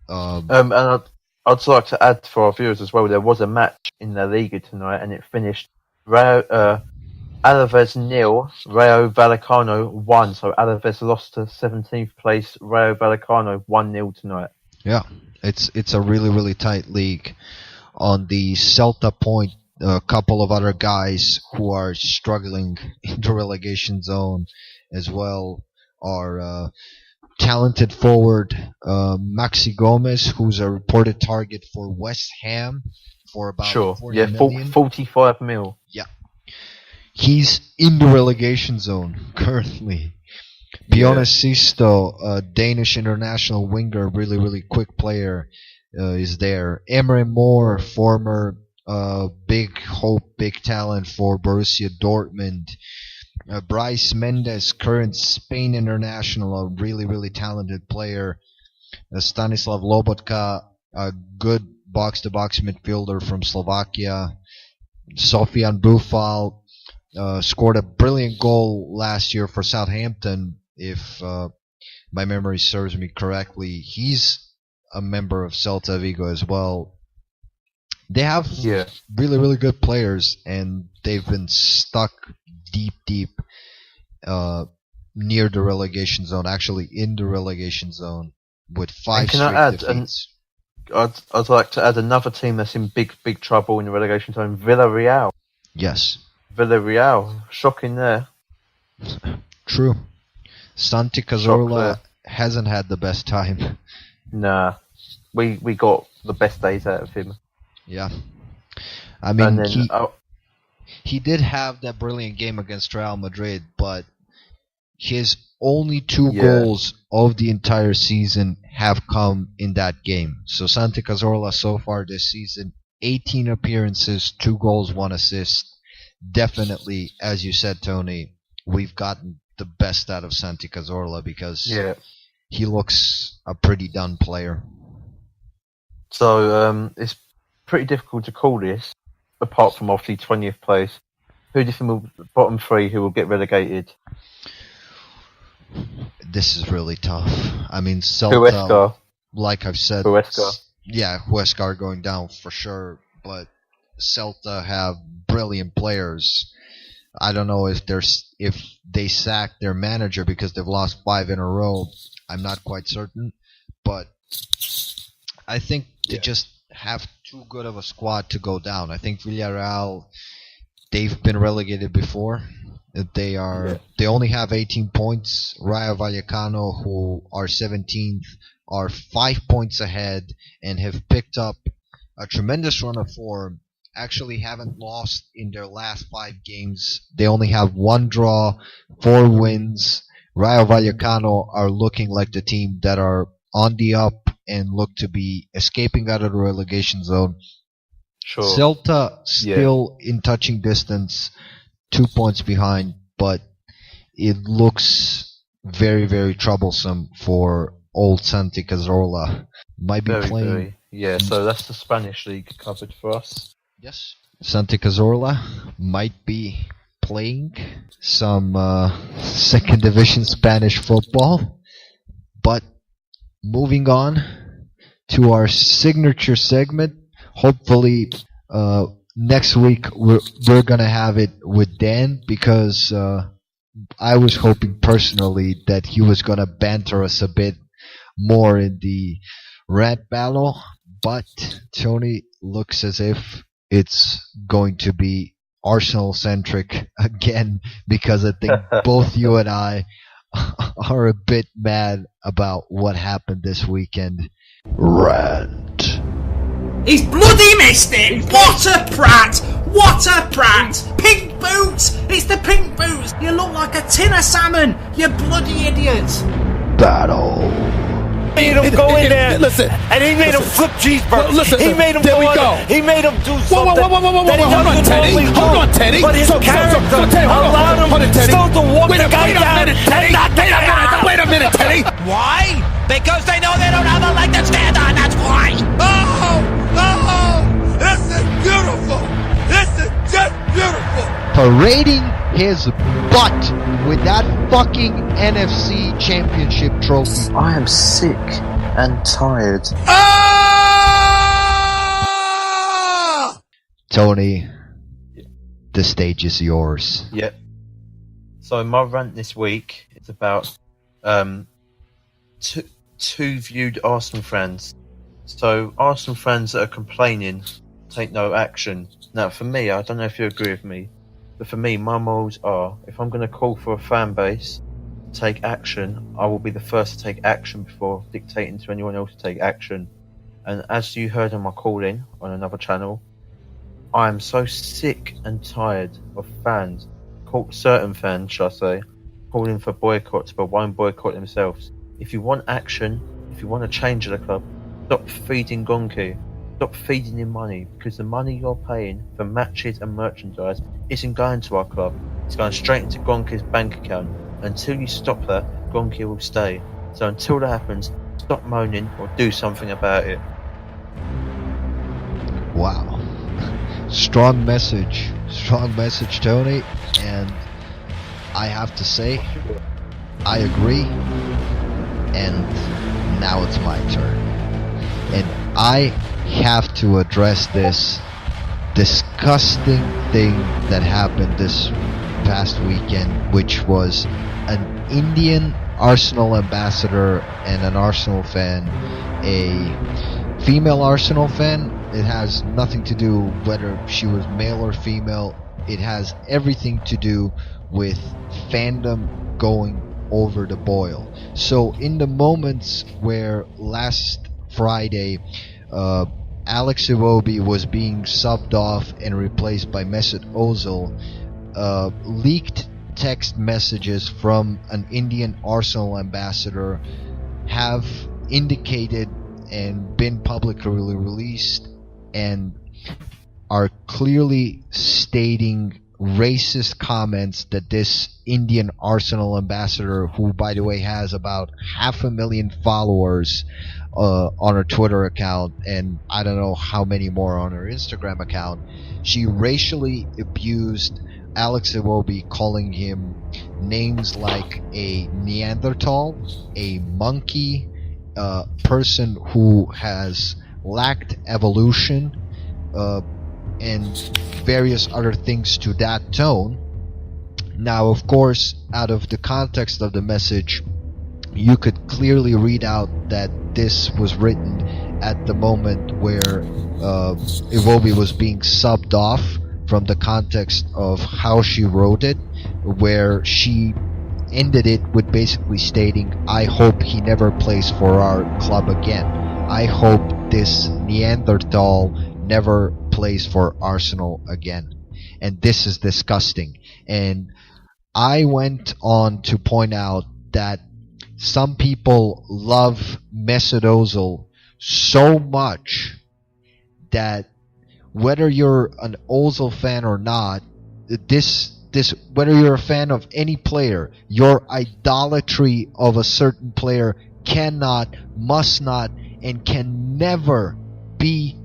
And I'd like to add for our viewers as well, there was a match in La Liga tonight, and it finished Alaves 0, Rayo Vallecano 1. So Alaves lost to 17th place, Rayo Vallecano 1-0 tonight. Yeah, it's a really, really tight league. On the Celta point, a couple of other guys who are struggling in the relegation zone as well are talented forward Maxi Gomez, who's a reported target for West Ham for about 40 million. 45 mil. Yeah. He's in the relegation zone currently. Bjorn Sisto, a Danish international winger, really, really quick player, is there. Emre Moore, former big hope, big talent for Borussia Dortmund. Bryce Mendes, current Spain international, a really, really talented player. Stanislav Lobotka, a good box-to-box midfielder from Slovakia. Sofian Boufal scored a brilliant goal last year for Southampton, if my memory serves me correctly. He's a member of Celta Vigo as well. They have really, really good players, and they've been stuck deep near the relegation zone, actually in the relegation zone, with 5 straight defeats. I'd like to add another team that's in big trouble in the relegation zone, Villarreal. Yes. Villarreal, shocking there. True. Santi Cazorla hasn't had the best time. Nah, we got the best days out of him. Yeah. I mean, he did have that brilliant game against Real Madrid, but his only 2 Yeah. goals of the entire season have come in that game. So Santi Cazorla so far this season, 18 appearances, 2 goals, 1 assist. Definitely, as you said, Tony, we've gotten the best out of Santi Cazorla because he looks a pretty done player. So it's pretty difficult to call this, apart from obviously 20th place. Who do you think will the bottom 3 who will get relegated? This is really tough. I mean, Celta, Huesca. like I've said, Huesca. Yeah, Huesca are going down for sure, but Celta have brilliant players. I don't know if they sacked their manager because they've lost 5 in a row. I'm not quite certain, but I think they just have too good of a squad to go down. I think Villarreal, they've been relegated before. They only have 18 points. Rayo Vallecano, who are 17th, are 5 points ahead and have picked up a tremendous run of form. Actually haven't lost in their last 5 games. They only have 1 draw, 4 wins. Rayo Vallecano are looking like the team that are on the up and look to be escaping out of the relegation zone. Sure. Celta still in touching distance, 2 points behind, but it looks very, very troublesome for old Santi Cazorla. Might be playing. Yeah, so that's the Spanish league covered for us. Yes. Santi Cazorla might be playing some second division Spanish football. But moving on to our signature segment, hopefully next week we're gonna have it with Dan, because I was hoping personally that he was gonna banter us a bit more in the Rant battle, but Tony looks as if it's going to be Arsenal centric again, because I think both you and I are a bit mad about what happened this weekend. Rant. He's bloody missed it! What a prat! What a prat! Pink boots! It's the pink boots! You look like a tin of salmon! You bloody idiot! Battle. Made him go in there, and he made him flip cheeseburgers. He made him go in there. He made him do something. Hold on, Teddy. But his character allowed him still to walk the guy down. Wait a minute, Teddy. Why? Because they know they don't have a leg to stand on, that's why! This is beautiful! This is just beautiful! Parading his butt with that fucking NFC Championship trophy. I am sick and tired. Tony, the stage is yours. Yep. So my rant this week is about two viewed Arsenal fans. So Arsenal fans that are complaining take no action. Now for me, I don't know if you agree with me, but for me, my morals are, if I'm going to call for a fan base to take action, I will be the first to take action before dictating to anyone else to take action. And as you heard on my call-in on another channel, I am so sick and tired of fans, certain fans, shall I say, calling for boycotts but won't boycott themselves. If you want action, if you want to change the club, stop feeding Gonki. Stop feeding him money, because the money you're paying for matches and merchandise isn't going to our club. It's going straight into Gonki's bank account. Until you stop that, Gonki will stay. So until that happens, stop moaning or do something about it. Wow. Strong message, Tony. And I have to say, I agree. And now it's my turn. And I have to address this disgusting thing that happened this past weekend, which was an Indian Arsenal ambassador and an Arsenal fan, a female Arsenal fan. It has nothing to do whether she was male or female. It has everything to do with fandom going over the boil. So in the moments where last Friday Alex Iwobi was being subbed off and replaced by Mesut Ozil, leaked text messages from an Indian Arsenal ambassador have indicated and been publicly released and are clearly stating racist comments that this Indian Arsenal ambassador, who by the way has about 500,000 followers on her Twitter account and I don't know how many more on her Instagram account, she racially abused Alex Iwobi, calling him names like a Neanderthal, a monkey, a person who has lacked evolution, and various other things to that tone. Now, of course, out of the context of the message, you could clearly read out that this was written at the moment where Iwobi was being subbed off from the context of how she wrote it, where she ended it with basically stating, I hope he never plays for our club again. I hope this Neanderthal never plays for Arsenal again. And this is disgusting. And I went on to point out that some people love Mesut Ozil so much that whether you're an Ozil fan or not, whether you're a fan of any player, your idolatry of a certain player cannot, must not, and can never be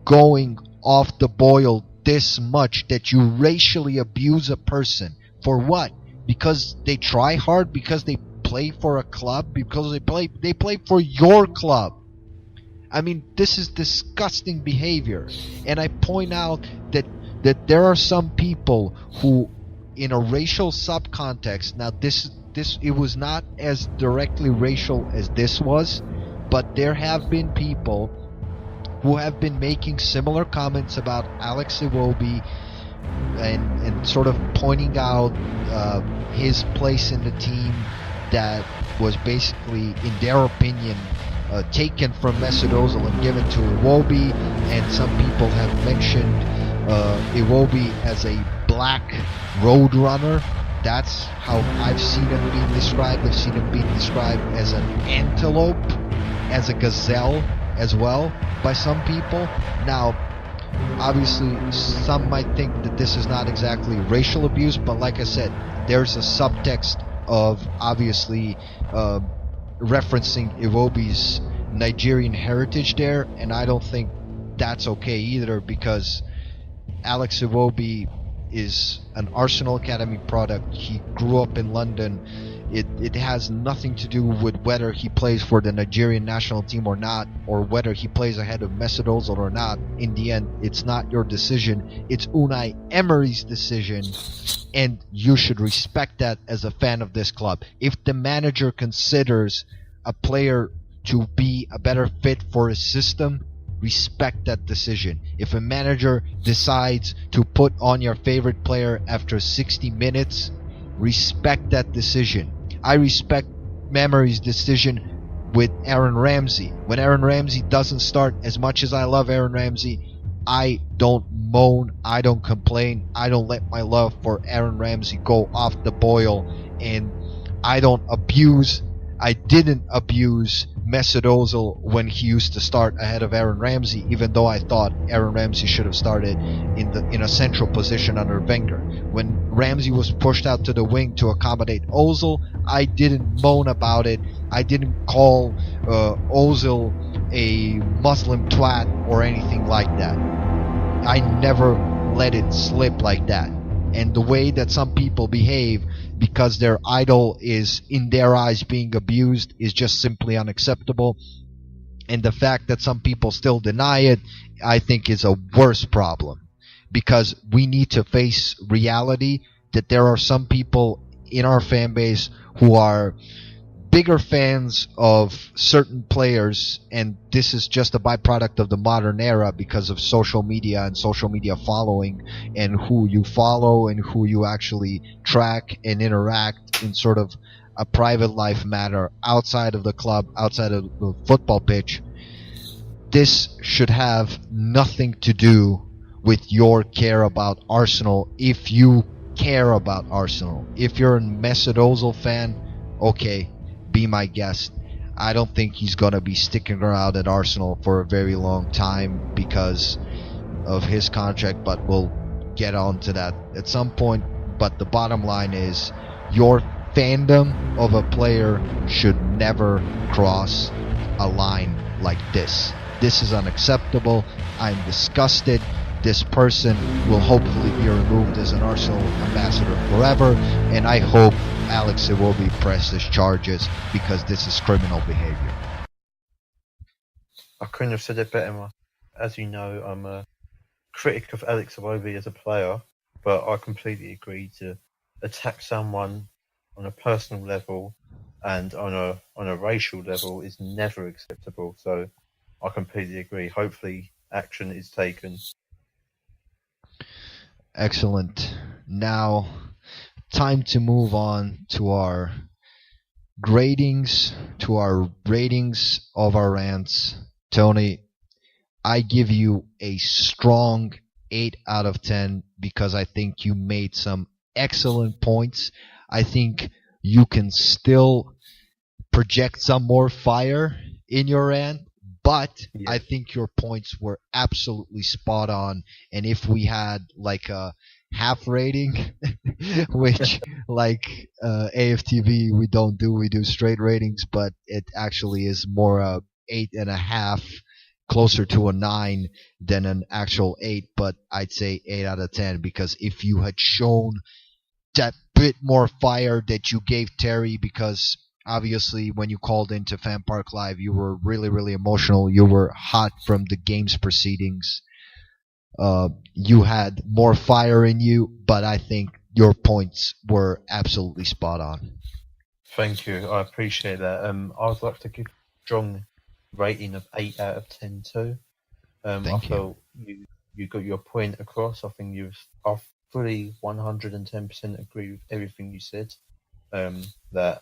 going off the boil this much that you racially abuse a person. For what? Because they try hard? Because they play for a club? Because they play for your club? I mean, this is disgusting behavior. And I point out that there are some people who, in a racial subcontext, now this it was not as directly racial as this was, but there have been people who have been making similar comments about Alex Iwobi and sort of pointing out his place in the team that was basically, in their opinion, taken from Mesut Ozil and given to Iwobi. And some people have mentioned Iwobi as a black road runner. That's how I've seen him being described. I've seen him being described as an antelope, as a gazelle as well by some people. Now, obviously, some might think that this is not exactly racial abuse, but like I said, there's a subtext of obviously referencing Iwobi's Nigerian heritage there, and I don't think that's okay either, because Alex Iwobi is an Arsenal Academy product. He grew up in London. It has nothing to do with whether he plays for the Nigerian national team or not, or whether he plays ahead of Mesut Ozil or not. In the end, it's not your decision. It's Unai Emery's decision, and you should respect that as a fan of this club. If the manager considers a player to be a better fit for his system, respect that decision. If a manager decides to put on your favorite player after 60 minutes, respect that decision. I respect Emery's decision with Aaron Ramsey. When Aaron Ramsey doesn't start, as much as I love Aaron Ramsey, I don't moan, I don't complain, I don't let my love for Aaron Ramsey go off the boil, and I didn't abuse Mesut Ozil when he used to start ahead of Aaron Ramsey, even though I thought Aaron Ramsey should have started in a central position under Wenger. When Ramsey was pushed out to the wing to accommodate Ozil, I didn't moan about it. I didn't call Ozil a Muslim twat or anything like that. I never let it slip like that. And the way that some people behave because their idol is, in their eyes, being abused is just simply unacceptable. And the fact that some people still deny it, I think, is a worse problem. Because we need to face reality that there are some people in our fan base who are bigger fans of certain players, and this is just a byproduct of the modern era because of social media and social media following, and who you follow and who you actually track and interact in sort of a private life matter outside of the club, outside of the football pitch. This should have nothing to do with your care about Arsenal if you care about Arsenal. If you're a Mesut Ozil fan, okay, be my guest. I don't think he's going to be sticking around at Arsenal for a very long time because of his contract, but we'll get on to that at some point. But the bottom line is, your fandom of a player should never cross a line like this. This is unacceptable. I'm disgusted. This person will hopefully be removed as an Arsenal ambassador forever, and I hope Alex Iwobi presses charges because this is criminal behavior. I couldn't have said it better. As you know, I'm a critic of Alex Iwobi as a player, but I completely agree to attack someone on a personal level and on a racial level is never acceptable. So I completely agree. Hopefully action is taken. Excellent. Now, time to move on to our ratings of our rants. Tony, I give you a strong 8 out of 10 because I think you made some excellent points. I think you can still project some more fire in your rant, but yeah. I think your points were absolutely spot on. And if we had like a half rating, which like AFTV we do straight ratings, but it actually is more 8.5, closer to a 9 than an actual 8. But I'd say 8 out of 10 because if you had shown that bit more fire that you gave Terry, because obviously when you called into Fan Park Live you were really, really emotional, you were hot from the game's proceedings, you had more fire in you, but I think your points were absolutely spot on. Thank you, I appreciate that. I would like to give a strong rating of 8 out of 10 too. I felt you got your point across. I think I fully 110% agree with everything you said. That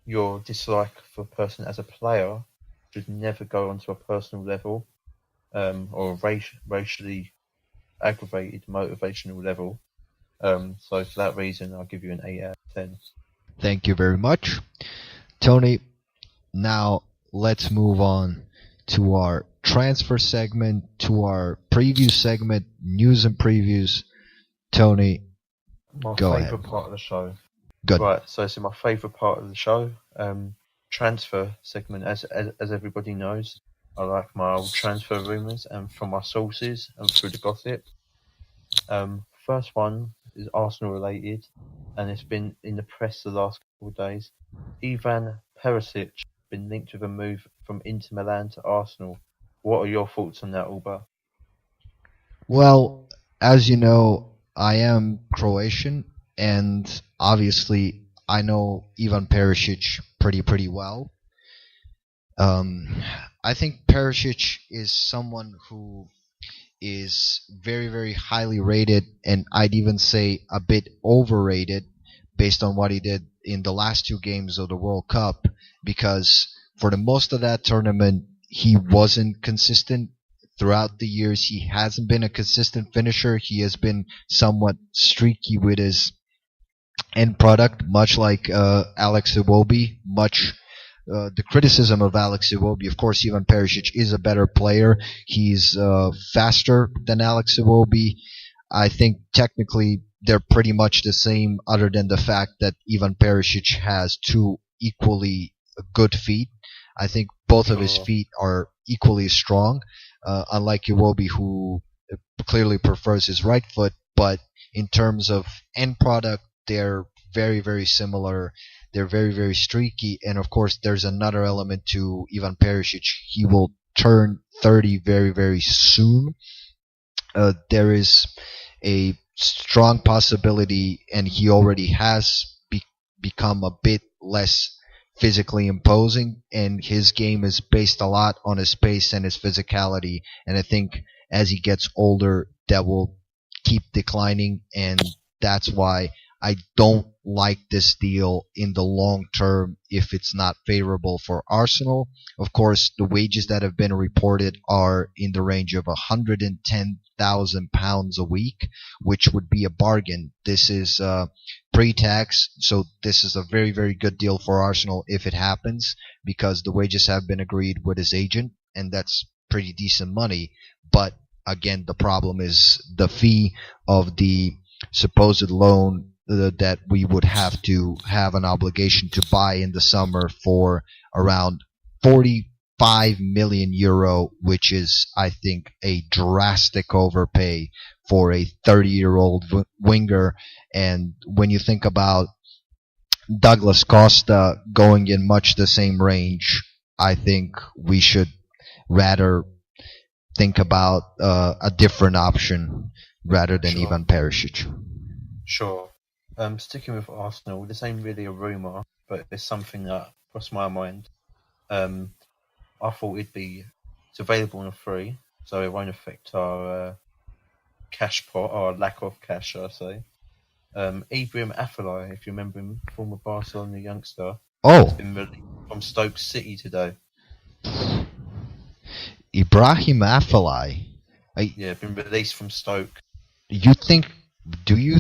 your dislike for a person as a player should never go onto a personal level, or a racially aggravated motivational level. So for that reason, I'll give you an 8 out of 10. Thank you very much, Tony. Now let's move on to our transfer segment, to our preview segment, news and previews. Tony, go ahead. My favourite part of the show. Good. Right, so it's my favourite part of the show, transfer segment. As everybody knows, I like my old transfer rumours and from my sources and through the gossip. First one is Arsenal related, and it's been in the press the last couple of days. Ivan Perisic has been linked with a move from Inter Milan to Arsenal. What are your thoughts on that, Alba? Well, as you know, I am Croatian, and obviously I know Ivan Perisic pretty well. I think Perisic is someone who is very, very highly rated, and I'd even say a bit overrated based on what he did in the last 2 games of the World Cup, because for the most of that tournament he wasn't consistent. Throughout the years, he hasn't been a consistent finisher. He has been somewhat streaky with his end product, much like Alex Iwobi. The criticism of Alex Iwobi, of course, Ivan Perisic is a better player. He's faster than Alex Iwobi. I think technically they're pretty much the same, other than the fact that Ivan Perisic has 2 equally good feet. I think both of his feet are equally strong. Unlike Iwobi, who clearly prefers his right foot, but in terms of end product, they're very, very similar. They're very, very streaky, and of course, there's another element to Ivan Perisic. He will turn 30 very, very soon. There is a strong possibility, and he already has become a bit less physically imposing, and his game is based a lot on his pace and his physicality, and I think as he gets older that will keep declining, and that's why I don't like this deal in the long term if it's not favorable for Arsenal. Of course, the wages that have been reported are in the range of £110,000 a week, which would be a bargain. This is pre-tax, so this is a very, very good deal for Arsenal if it happens, because the wages have been agreed with his agent, and that's pretty decent money. But again, the problem is the fee of the supposed loan that we would have to have an obligation to buy in the summer for around 45 million euro, which is, I think, a drastic overpay for a 30-year-old winger. And when you think about Douglas Costa going in much the same range, I think we should rather think about a different option rather than Ivan Perisic. Sure. Sticking with Arsenal, this ain't really a rumour, but it's something that crossed my mind. I thought it's available on a free, so it won't affect our cash pot, or lack of cash, shall I say. Ibrahim Afellay, if you remember him, former Barcelona youngster, has been released from Stoke City today. Ibrahim Afellay? Been released from Stoke. Do you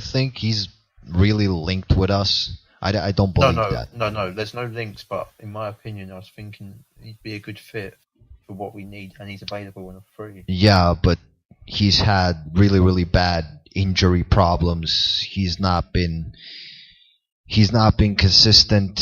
think he's really linked with us? I don't believe that. No, there's no links, but in my opinion, I was thinking he'd be a good fit for what we need, and he's available on a free. Yeah, but he's had really, really bad injury problems. He's not been consistent.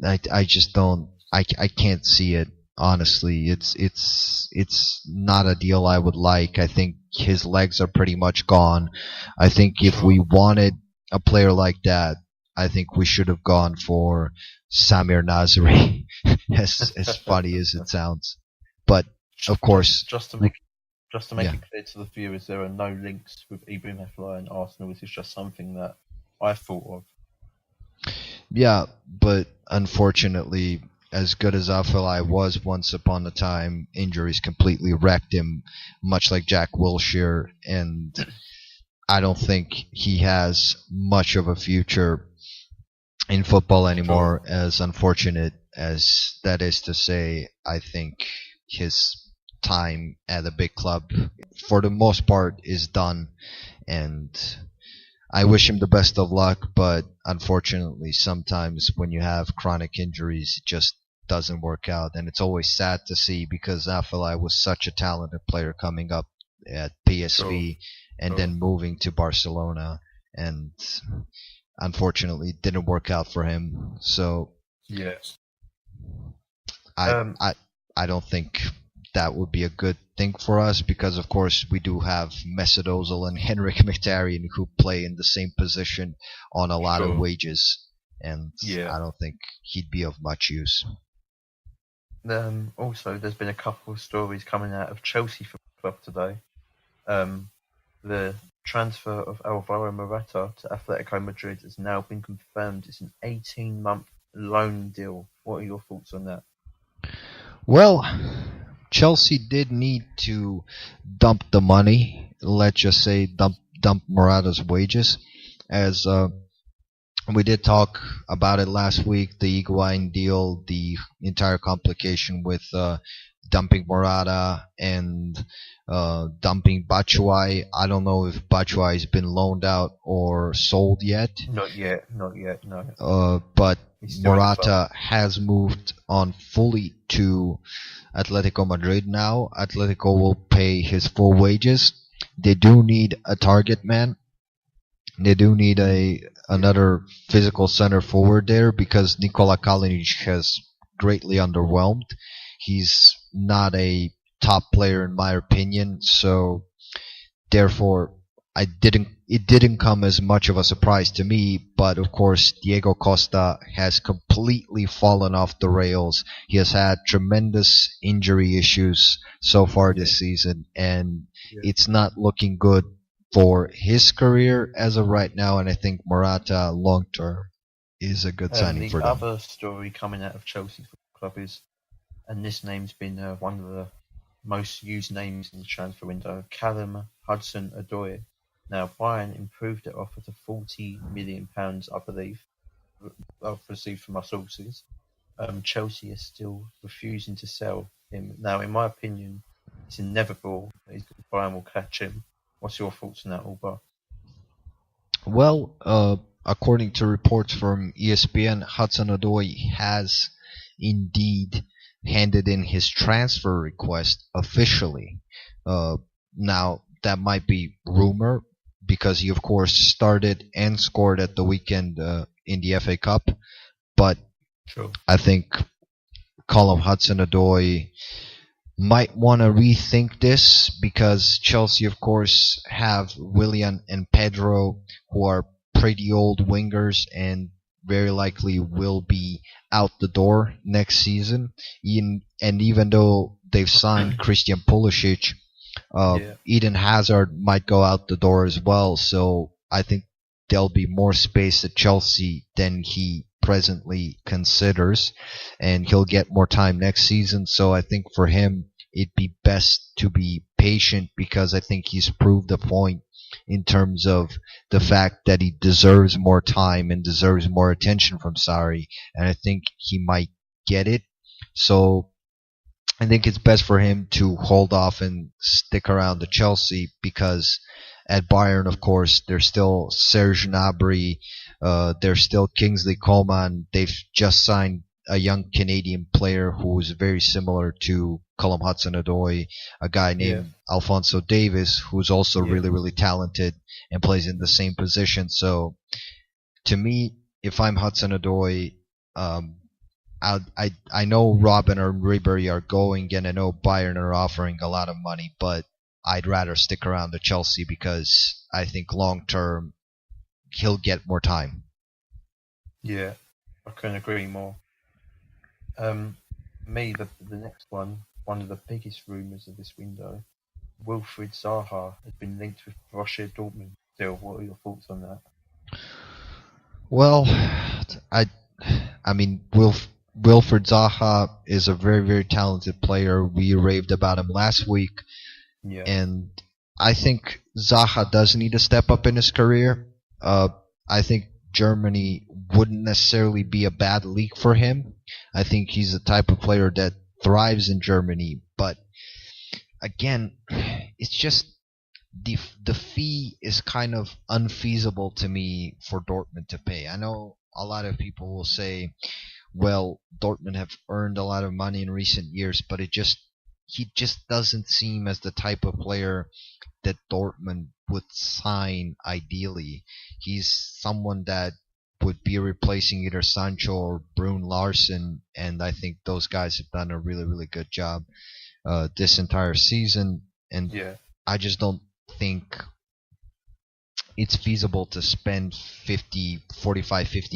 I just don't. I can't see it. Honestly, it's not a deal I would like. I think his legs are pretty much gone. I think if we wanted a player like that, I think we should have gone for Samir Nasri, as funny as it sounds. But of course, just to make it clear to the viewers, there are no links with Ibrahim Afellay and Arsenal. This is just something that I thought of. Yeah, but unfortunately, as good as Afellay was once upon a time, injuries completely wrecked him, much like Jack Wilshere, and I don't think he has much of a future in football anymore. As unfortunate as that is to say, I think his time at a big club, for the most part, is done, and I wish him the best of luck, but unfortunately sometimes when you have chronic injuries, it just doesn't work out, and it's always sad to see, because Afellay was such a talented player coming up at PSV and then moving to Barcelona, and unfortunately it didn't work out for him. So I don't think that would be a good thing for us, because of course we do have Mesut Ozil and Henrik Mkhitaryan who play in the same position on a lot of wages, and I don't think he'd be of much use. Also, there's been a couple of stories coming out of Chelsea Football Club today. The transfer of Alvaro Morata to Atletico Madrid has now been confirmed. It's an 18-month loan deal. What are your thoughts on that? Well, Chelsea did need to dump the money. Let's just say dump Morata's wages, as we did talk about it last week. The Higuain deal, the entire complication with dumping Morata and dumping Batshuayi. I don't know if Batshuayi has been loaned out or sold yet. Not yet, no. But Morata has moved on fully to Atletico Madrid now. Atletico will pay his full wages. They do need a target man. They do need another physical center forward there, because Nikola Kalinic has greatly underwhelmed. He's not a top player in my opinion, so therefore it didn't come as much of a surprise to me. But of course, Diego Costa has completely fallen off the rails. He has had tremendous injury issues so far this season, and it's not looking good for his career as of right now, and I think Morata long term is a good signing for them. The other story coming out of Chelsea Football Club is, and this name's been one of the most used names in the transfer window, Callum Hudson-Odoi. Now, Bayern improved their offer to £40 million, I believe, I've received from my sources. Chelsea is still refusing to sell him. Now, in my opinion, it's inevitable that Bayern will catch him. What's your thoughts on that, Alba? Well, according to reports from ESPN, Hudson-Odoi has indeed handed in his transfer request officially. Now, that might be rumor because he, of course, started and scored at the weekend in the FA Cup. But True. I think Callum Hudson-Odoi might want to rethink this because Chelsea, of course, have Willian and Pedro, who are pretty old wingers and very likely will be out the door next season. And even though they've signed Christian Pulisic, Eden Hazard might go out the door as well. So I think there'll be more space at Chelsea than he presently considers, and he'll get more time next season. So I think for him, it'd be best to be patient because I think he's proved a point in terms of the fact that he deserves more time and deserves more attention from Sarri, and I think he might get it. So I think it's best for him to hold off and stick around to Chelsea because at Bayern, of course, there's still Serge Gnabry, there's still Kingsley Coman. They've just signed a young Canadian player who is very similar to Callum Hudson-Odoi, a guy named Alphonso Davies, who's also really, really talented and plays in the same position. So, to me, if I'm Hudson-Odoi, I know Robin or Ribery are going, and I know Bayern are offering a lot of money, but I'd rather stick around to Chelsea because I think long term he'll get more time. Yeah, I couldn't agree more. The next one of the biggest rumours of this window, Wilfried Zaha has been linked with Borussia Dortmund. Still, what are your thoughts on that? Well, I mean, Wilfried Zaha is a very, very talented player. We raved about him last week. Yeah. And I think Zaha does need to step up in his career. I think Germany wouldn't necessarily be a bad league for him. I think he's the type of player that thrives in Germany. But again, it's just the fee is kind of unfeasible to me for Dortmund to pay. I know a lot of people will say, well, Dortmund have earned a lot of money in recent years, but he just doesn't seem as the type of player that Dortmund would sign ideally. He's someone that would be replacing either Sancho or Brune Larsen, and I think those guys have done a really, really good job this entire season. And I just don't think it's feasible to spend 50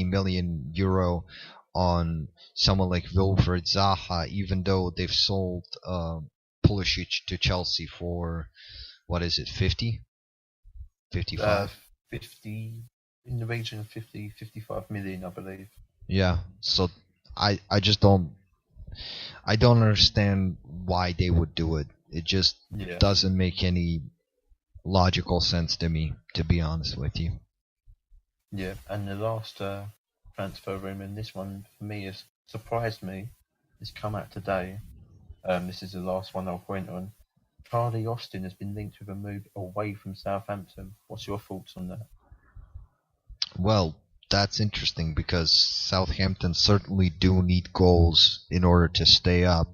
million euro on someone like Wilfried Zaha, even though they've sold Pulisic to Chelsea for, what is it, 50? 55? 50, in the region of 55 million, I believe. Yeah, so I just don't understand why they would do it. It just doesn't make any logical sense to me, to be honest with you. Yeah, and the last transfer rumour, and this one for me has surprised me, it's come out today. This is the last one I'll point on. Charlie Austin has been linked with a move away from Southampton. What's your thoughts on that? Well, that's interesting because Southampton certainly do need goals in order to stay up.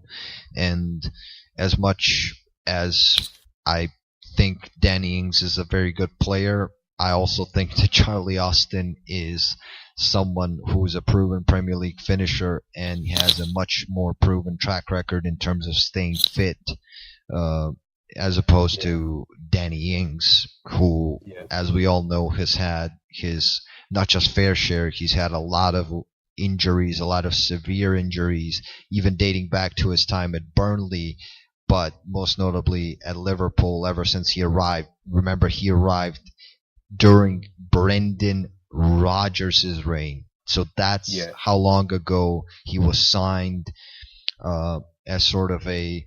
And as much as I think Danny Ings is a very good player, I also think that Charlie Austin is someone who is a proven Premier League finisher and has a much more proven track record in terms of staying fit, as opposed to Danny Ings, who, as we all know, has had his not just fair share, he's had a lot of injuries, a lot of severe injuries, even dating back to his time at Burnley, but most notably at Liverpool ever since he arrived. Remember, he arrived during Brendan Rodgers' reign. So that's how long ago he was signed as sort of a,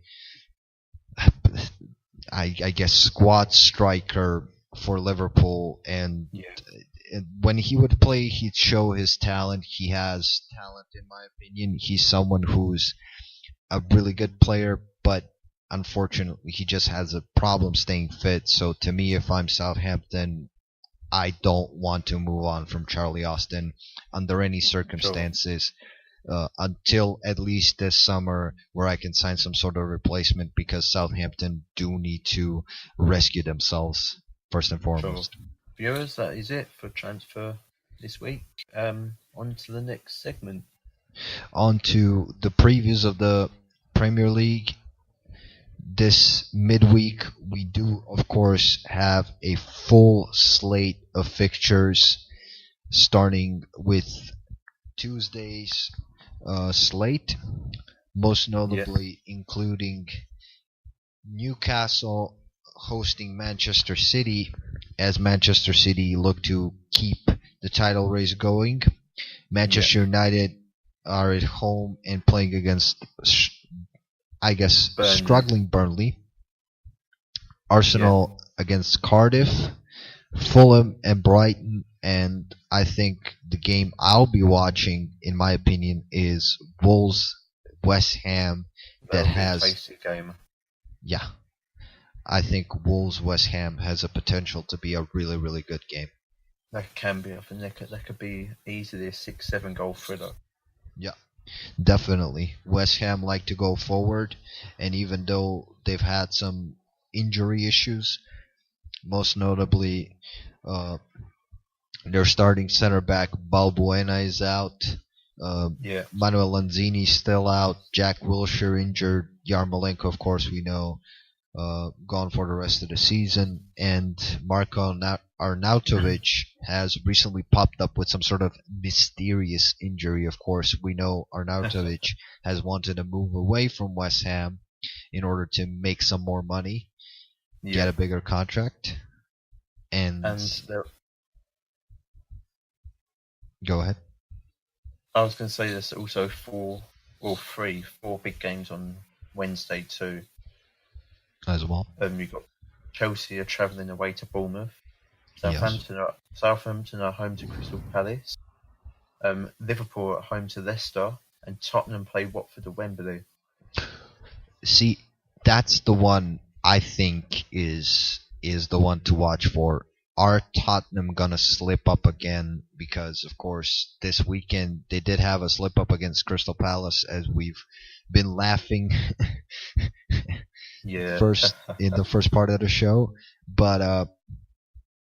I guess, squad striker for Liverpool, and when he would play, he'd show his talent. He has talent, in my opinion. He's someone who's a really good player, but unfortunately, he just has a problem staying fit. So to me, if I'm Southampton, I don't want to move on from Charlie Austin under any circumstances. Until at least this summer, where I can sign some sort of replacement, because Southampton do need to rescue themselves first and foremost. Viewers, that is it for transfer this week. On to the next segment. On to the previews of the Premier League. This midweek, we do, of course, have a full slate of fixtures, starting with Tuesday's slate, most notably including Newcastle hosting Manchester City, as Manchester City look to keep the title race going. Manchester United are at home and playing against, I guess, Burnley. struggling Burnley. Arsenal against Cardiff, Fulham and Brighton, and I think the game I'll be watching, in my opinion, is Wolves West Ham. That has a tasty game. Yeah, I think Wolves West Ham has a potential to be a really, really good game. That can be. I think that could be easily a 6-7 goal thriller. Yeah, definitely. West Ham like to go forward, and even though they've had some injury issues, most notably their starting center back Balbuena is out. Manuel Lanzini still out. Jack Wilshere injured. Yarmolenko, of course, we know, gone for the rest of the season. And Marko Arnautovic has recently popped up with some sort of mysterious injury. Of course, we know Arnautovic has wanted to move away from West Ham in order to make some more money, get a bigger contract. And go ahead. I was going to say there's also four big games on Wednesday too. As well. You've got Chelsea are travelling away to Bournemouth. Southampton are home to Crystal Palace. Liverpool are at home to Leicester, and Tottenham play Watford at Wembley. See, that's the one I think is the one to watch for. Are Tottenham gonna slip up again? Because of course this weekend they did have a slip up against Crystal Palace, as we've been laughing first in the first part of the show. But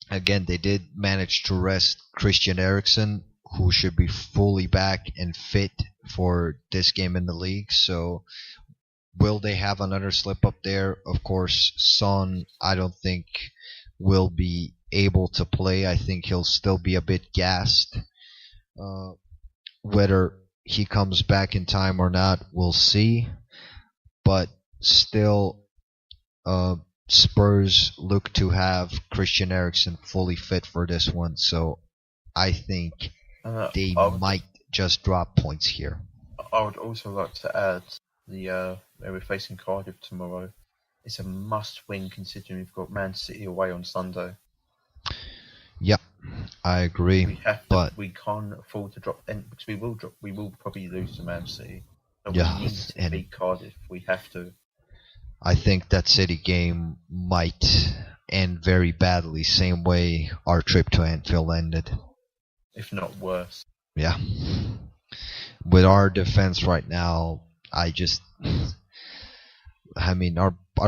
again, they did manage to rest Christian Eriksen, who should be fully back and fit for this game in the league. So will they have another slip up there? Of course, Son, I don't think will be able to play. I think he'll still be a bit gassed. Whether he comes back in time or not, we'll see. But still, Spurs look to have Christian Eriksen fully fit for this one. So I think they might just drop points here. I would also like to add we're facing Cardiff tomorrow. It's a must-win considering we've got Man City away on Sunday. Yeah, I agree. We can't afford to drop, because we will probably lose to Man City. So we need to beat Cardiff. We have to. I think that City game might end very badly, same way our trip to Anfield ended. If not worse. Yeah. With our defense right now, our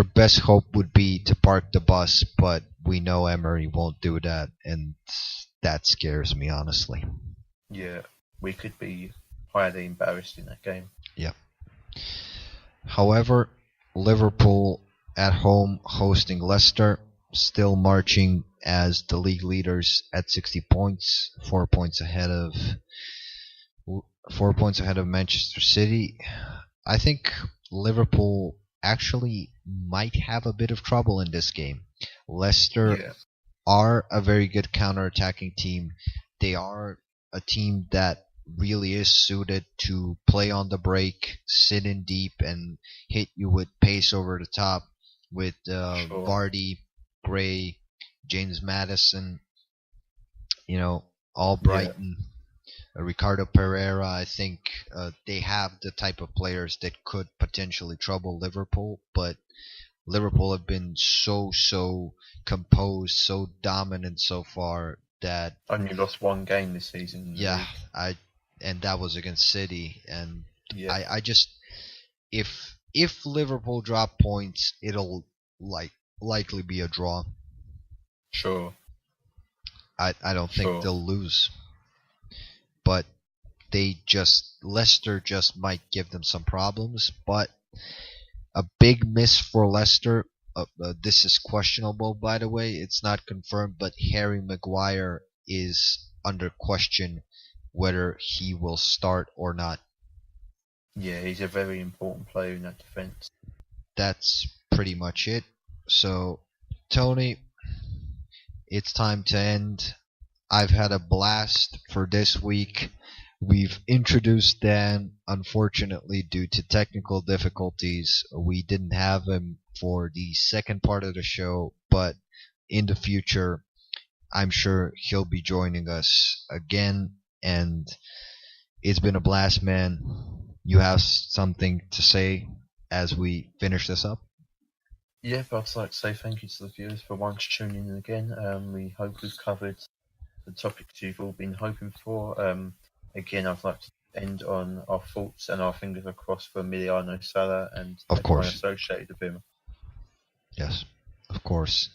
best hope would be to park the bus, but we know Emery won't do that, and that scares me, honestly. Yeah, we could be highly embarrassed in that game. Yeah. However, Liverpool at home hosting Leicester, still marching as the league leaders at 60 points, 4 points ahead of Manchester City. I think Liverpool actually might have a bit of trouble in this game. Leicester are a very good counter-attacking team. They are a team that really is suited to play on the break, sit in deep, and hit you with pace over the top with Vardy, Gray, James Madison, Albrighton, Ricardo Pereira. I think they have the type of players that could potentially trouble Liverpool, but Liverpool have been so composed, so dominant so far that only lost one game this season. And that was against City. And yeah. I just if Liverpool drop points, it'll likely be a draw. Sure. I don't think they'll lose, but Leicester just might give them some problems. But a big miss for Leicester. This is questionable, by the way. It's not confirmed, but Harry Maguire is under question whether he will start or not. Yeah, he's a very important player in that defence. That's pretty much it. So, Tony, it's time to end. I've had a blast for this week. We've introduced Dan. Unfortunately, due to technical difficulties, we didn't have him for the second part of the show, but in the future, I'm sure he'll be joining us again, and it's been a blast, man. You have something to say as we finish this up? Yeah, but I'd like to say thank you to the viewers for once tuning in again. We hope we've covered the topics you've all been hoping for. Again, I'd like to end on our thoughts and our fingers are crossed for Emiliano Sala and everyone associated with him. Yes, of course.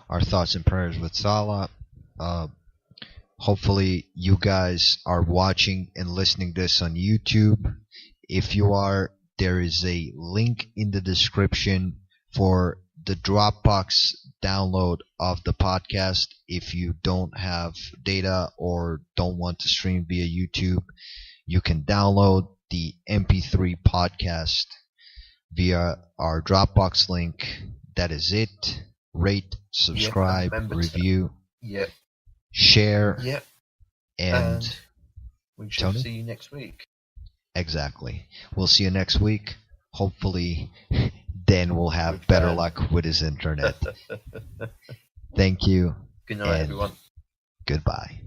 Our thoughts and prayers with Sala. Hopefully you guys are watching and listening this on YouTube. If you are, there is a link in the description for the Dropbox download of the podcast. If you don't have data or don't want to stream via YouTube, you can download the MP3 podcast via our Dropbox link. That is it. Rate, subscribe, review, share, and we shall Tony? see you next week. Exactly. We'll see you next week. Hopefully, Dan will have better luck with his internet. Thank you. Good night, everyone. Goodbye.